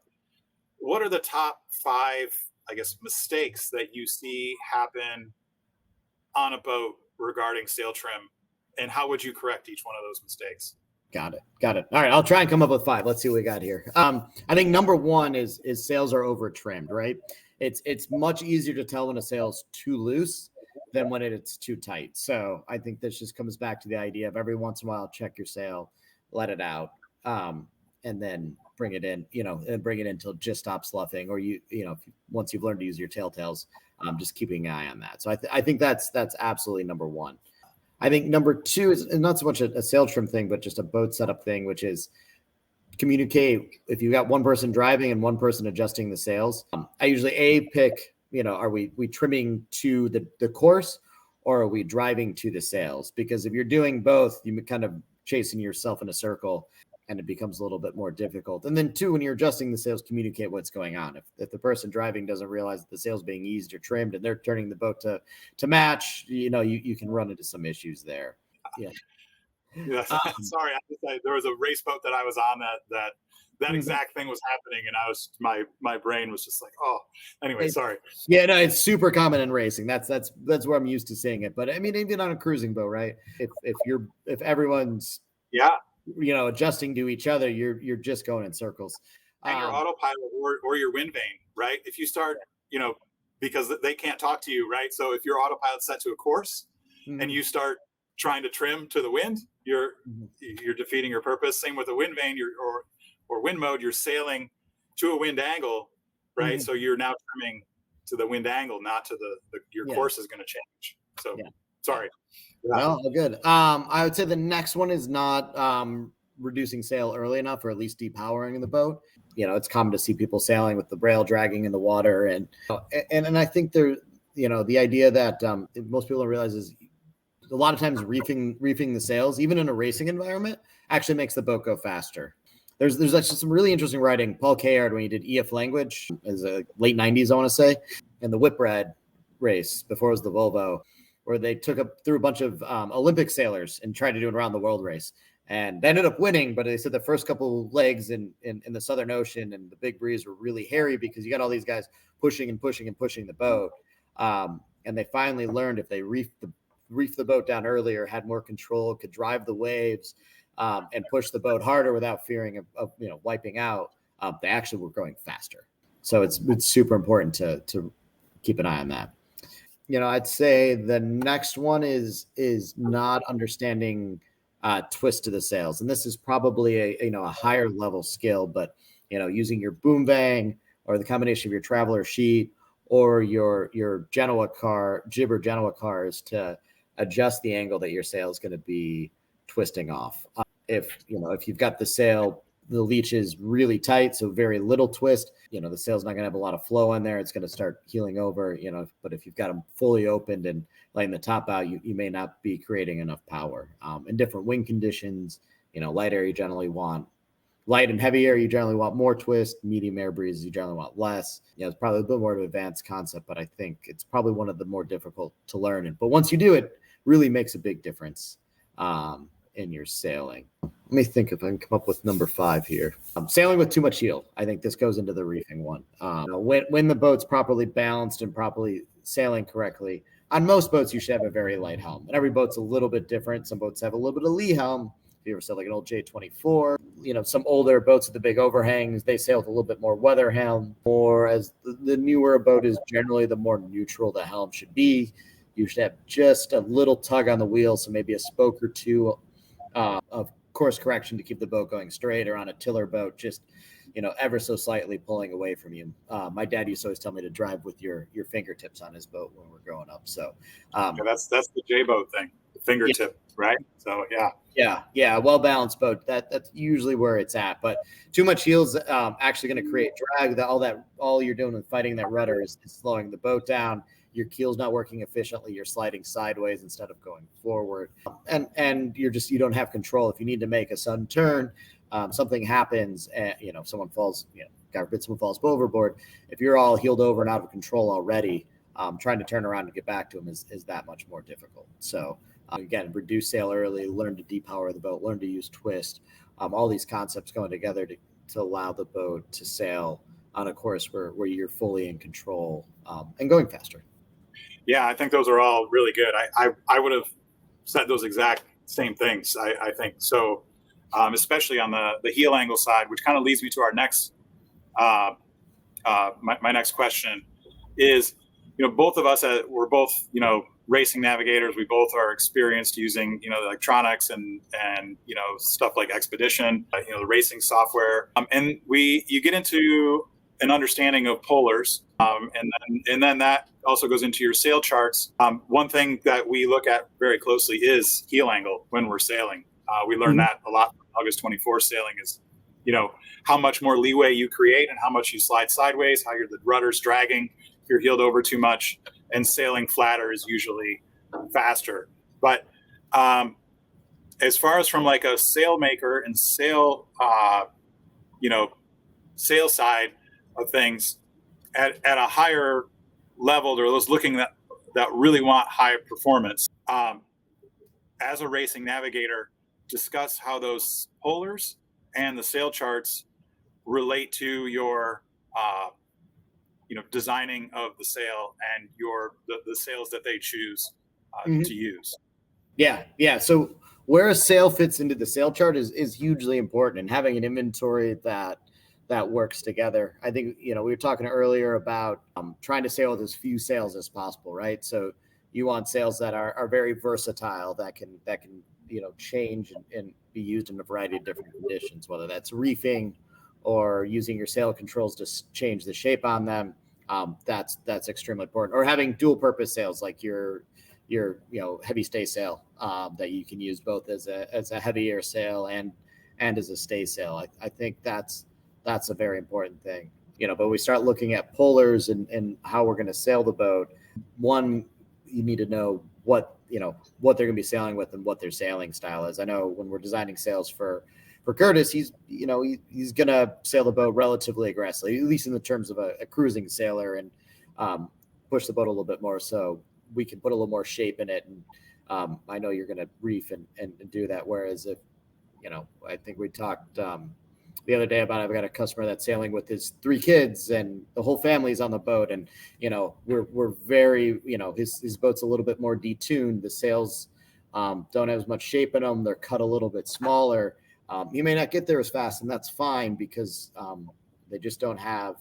what are the top 5, I guess, mistakes that you see happen on a boat regarding sail trim? And how would you correct each one of those mistakes? Got it. All right. I'll try and come up with 5. Let's see what we got here. I think number 1 is sails are over trimmed, right? It's much easier to tell when a sail's too loose than when it's too tight. So I think this just comes back to the idea of every once in a while, check your sail, let it out, and then bring it in, you know, and bring it in until it just stops luffing, or once you've learned to use your tails, just keeping an eye on that. So I think that's absolutely number 1. I think number 2 is not so much a sail trim thing, but just a boat setup thing, which is communicate. If you got one person driving and one person adjusting the sails, I usually pick, you know, are we trimming to the course or are we driving to the sails? Because if you're doing both, you kind of chasing yourself in a circle and it becomes a little bit more difficult. And then 2, when you're adjusting the sails, communicate what's going on. If the person driving doesn't realize that the sail's being eased or trimmed and they're turning the boat to match, you know, you can run into some issues there. Yeah. Yeah. Sorry. There was a race boat that I was on that exact thing was happening. And I was, my brain was just like, oh, anyway, sorry. Yeah, no, it's super common in racing. That's where I'm used to seeing it. But I mean, even on a cruising boat, right? If everyone's, adjusting to each other, you're just going in circles. And your autopilot or your wind vane, right? If you start, because they can't talk to you, right? So if your autopilot's set to a course and you start trying to trim to the wind, you're defeating your purpose. Same with the wind vane, or wind mode, you're sailing to a wind angle, right? So you're now trimming to the wind angle, not to your course is going to change. So sorry. No, good. I would say the next one is not reducing sail early enough, or at least depowering the boat. It's common to see people sailing with the braille dragging in the water, and I think there, the idea that most people don't realize is a lot of times reefing the sails, even in a racing environment, actually makes the boat go faster. There's actually some really interesting writing. Paul Kayard, when he did EF Language, as a late 90s, I want to say, and the Whitbread race before it was the Volvo, where they through a bunch of Olympic sailors and tried to do an around the world race. And they ended up winning, but they said the first couple of legs in the Southern Ocean and the big breeze were really hairy because you got all these guys pushing the boat. And they finally learned if they reefed the boat down earlier, had more control, could drive the waves, and push the boat harder without fearing of wiping out, they actually were going faster. So it's super important to keep an eye on that. I'd say the next one is not understanding twist to the sails, and this is probably a higher level skill, but using your boom vang or the combination of your traveler sheet or your Genoa jibber Genoa cars to adjust the angle that your sail is going to be twisting off. If you've got the sail, the leech is really tight, so very little twist, the sail's not going to have a lot of flow in there. It's going to start heeling over, but if you've got them fully opened and letting the top out, you may not be creating enough power. In different wind conditions, light air, you generally want light, and heavy air, you generally want more twist. Medium air breezes, you generally want less. It's probably a bit more of an advanced concept, but I think it's probably one of the more difficult to learn. But once you do it, really makes a big difference in your sailing. Let me think if I can come up with number 5 here. Sailing with too much heel. I think this goes into the reefing one. When the boat's properly balanced and properly sailing correctly, on most boats, you should have a very light helm. And every boat's a little bit different. Some boats have a little bit of lee helm. If you ever sail like an old J24, some older boats with the big overhangs, they sail with a little bit more weather helm. Or as the newer a boat is, generally the more neutral the helm should be. You should have just a little tug on the wheel, so maybe a spoke or two of course correction to keep the boat going straight, or on a tiller boat, just ever so slightly pulling away from you. My dad used to always tell me to drive with your fingertips on his boat when we're growing up. So that's the J boat thing, the fingertip, right? So yeah, well balanced boat. That's usually where it's at. But too much heel's actually going to create drag. All you're doing with fighting that rudder is slowing the boat down. Your keel's not working efficiently. You're sliding sideways instead of going forward, and you don't have control. If you need to make a sudden turn, something happens, and someone falls. God forbid someone falls overboard. If you're all heeled over and out of control already, trying to turn around and get back to them is that much more difficult. So again, reduce sail early, learn to depower the boat, learn to use twist. All these concepts going together to allow the boat to sail on a course where you're fully in control and going faster. Yeah, I think those are all really good. I would have said those exact same things. I think so, especially on the heel angle side, which kind of leads me to our next my next question is, both of us we're both racing navigators. We both are experienced using the electronics and stuff like Expedition, the racing software, and you get into an understanding of polars, and then that also goes into your sail charts. One thing that we look at very closely is heel angle when we're sailing. We learned that a lot from August 24 sailing is, how much more leeway you create and how much you slide sideways, how the rudder's dragging, if you're heeled over too much, and sailing flatter is usually faster. But as far as from like a sailmaker and sail side of things, at a higher level, or those looking that really want high performance, as a racing navigator, discuss how those polars and the sail charts relate to your designing of the sail and the sails that they choose to use. Yeah. So where a sail fits into the sail chart is hugely important, and having an inventory that works together. I think, we were talking earlier about trying to sail with as few sails as possible, right? So you want sails that are very versatile, that can change and be used in a variety of different conditions, whether that's reefing or using your sail controls to change the shape on them. That's extremely important. Or having dual purpose sails like your heavy stay sail that you can use both as a heavy air sail and as a stay sail. I think that's a very important thing. But we start looking at pullers and how we're going to sail the boat. One, you need to know what they're going to be sailing with and what their sailing style is. I know when we're designing sails for Curtis, he's going to sail the boat relatively aggressively, at least in the terms of a cruising sailor, and push the boat a little bit more so we can put a little more shape in it. And I know you're going to reef and do that. Whereas if, I think we talked the other day about, I've got a customer that's sailing with his 3 kids and the whole family's on the boat. And, we're very, his boat's a little bit more detuned. The sails don't have as much shape in them. They're cut a little bit smaller. You may not get there as fast, and that's fine because they just don't have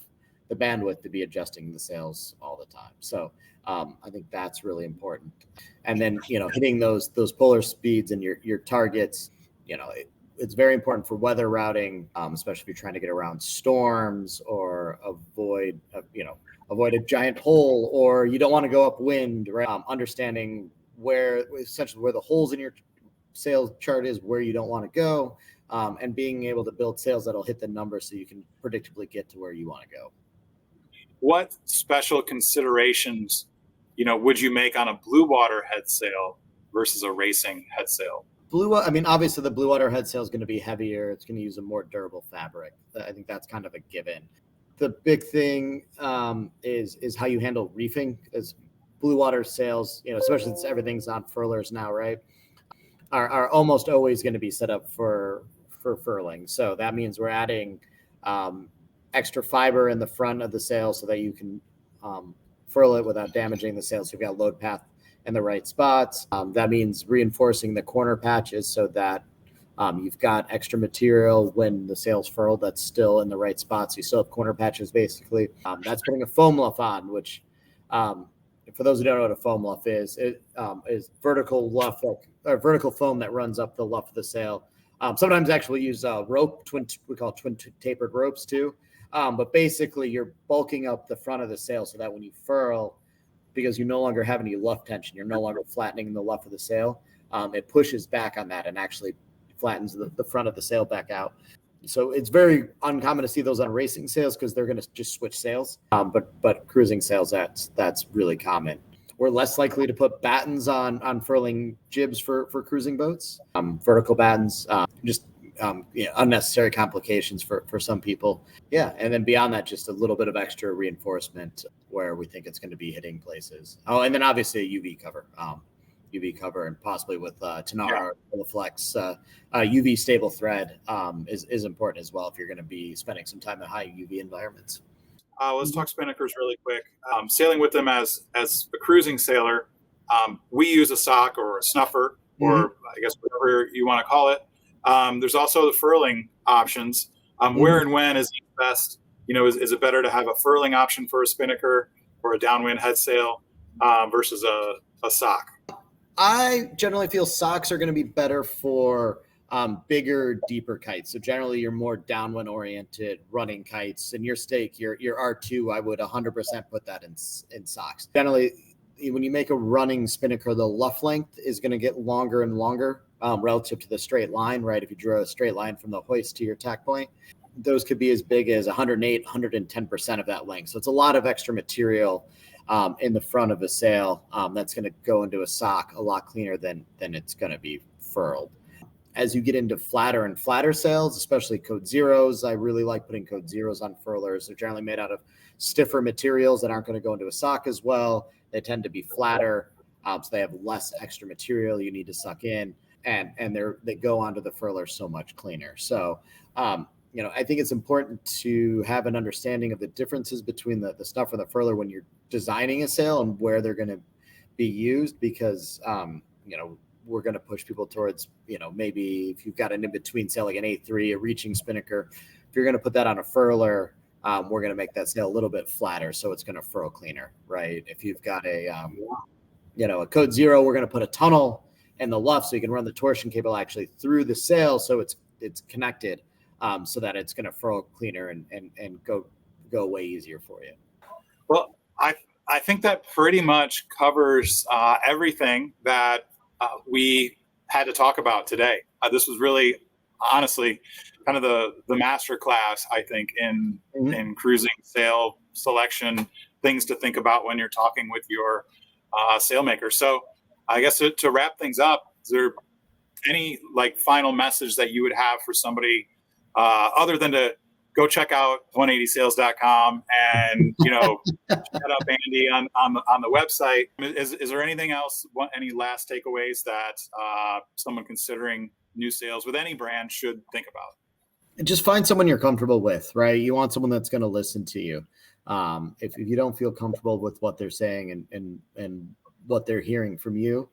the bandwidth to be adjusting the sails all the time. So I think that's really important. And then, hitting those polar speeds and your targets, it's very important for weather routing, especially if you're trying to get around storms or avoid a giant hole, or you don't want to go upwind, right? Understanding where the holes in your sail chart is, where you don't want to go, and being able to build sails that'll hit the number so you can predictably get to where you want to go. What special considerations, would you make on a blue water head sail versus a racing head sail? Obviously the blue water head sail is going to be heavier. It's going to use a more durable fabric. I think that's kind of a given. The big thing is how you handle reefing, as blue water sails, especially since everything's on furlers now, right, are almost always going to be set up for furling. So that means we're adding extra fiber in the front of the sail so that you can furl it without damaging the sail. So you've got load path in the right spots. That means reinforcing the corner patches so that you've got extra material when the sail's furled that's still in the right spots. You still have corner patches, basically. That's putting a foam luff on, which, for those who don't know what a foam luff is, it is vertical luff, or vertical foam that runs up the luff of the sail. Sometimes actually use rope, we call twin tapered ropes too. But basically you're bulking up the front of the sail so that when you furl, because you no longer have any luff tension, you're no longer flattening the luff of the sail. It pushes back on that and actually flattens the front of the sail back out. So it's very uncommon to see those on racing sails because they're going to just switch sails. But cruising sails, that's really common. We're less likely to put battens on furling jibs for cruising boats. Vertical battens, unnecessary complications for some people. Yeah, and then beyond that, just a little bit of extra reinforcement where we think it's going to be hitting places. Oh, and then obviously a UV cover, and possibly with Tenara or Flex. UV stable thread is important as well if you're going to be spending some time in high UV environments. Let's talk spinnakers really quick. Sailing with them as a cruising sailor, we use a sock or a snuffer, or I guess whatever you want to call it. There's also the furling options. Where and when is best? Is it better to have a furling option for a spinnaker or a downwind head sail versus a sock? I generally feel socks are going to be better for bigger, deeper kites. So generally you're more downwind oriented running kites, and your stake, your R2, I would 100% put that in socks. Generally, when you make a running spinnaker, the luff length is going to get longer and longer relative to the straight line, right? If you draw a straight line from the hoist to your tack point, those could be as big as 108, 110% of that length. So it's a lot of extra material in the front of a sail that's going to go into a sock a lot cleaner than it's going to be furled. As you get into flatter and flatter sails, especially code zeros, I really like putting code zeros on furlers. They're generally made out of stiffer materials that aren't going to go into a sock as well. They tend to be flatter, so they have less extra material you need to suck in, and they go onto the furler so much cleaner. So, I think it's important to have an understanding of the differences between the snuffer and the furler when you're designing a sail and where they're going to be used, because we're going to push people towards, maybe if you've got an in-between sail, like an A3, a reaching spinnaker, if you're going to put that on a furler, we're going to make that sail a little bit flatter, so it's going to furl cleaner, right? If you've got a code 0, we're going to put a tunnel and the luff, so you can run the torsion cable actually through the sail, so it's connected, so that it's going to furl cleaner and go way easier for you. Well, I think that pretty much covers everything that we had to talk about today. This was really, honestly, kind of the master class, I think, in cruising, sail selection, things to think about when you're talking with your sailmaker. So I guess to wrap things up, is there any final message that you would have for somebody other than to go check out 180sails.com and check up Andy on the website? Is there anything else, any last takeaways that someone considering new sails with any brand should think about? Just find someone you're comfortable with, right? You want someone that's going to listen to you. If you don't feel comfortable with what they're saying and what they're hearing from you,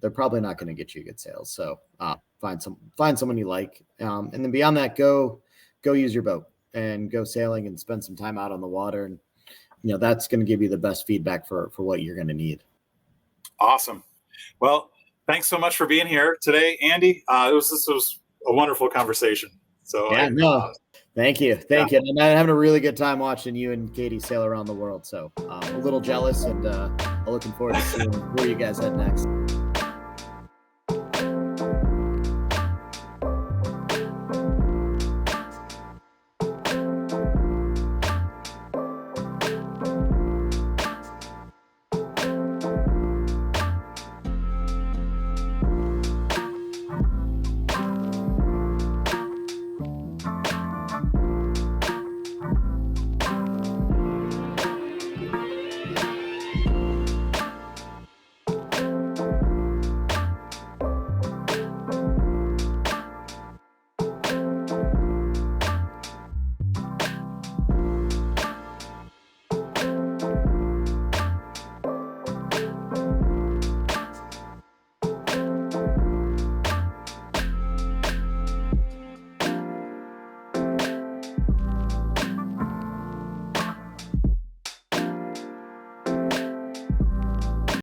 they're probably not going to get you good sails. So find someone you like, and then beyond that, go use your boat and go sailing and spend some time out on the water, and that's going to give you the best feedback for what you're going to need. Awesome. Well, thanks so much for being here today, Andy. This was a wonderful converation. So thank you. And I'm having a really good time watching you and Katie sail around the world. So I'm a little jealous, and I'm looking forward to seeing where you guys head next.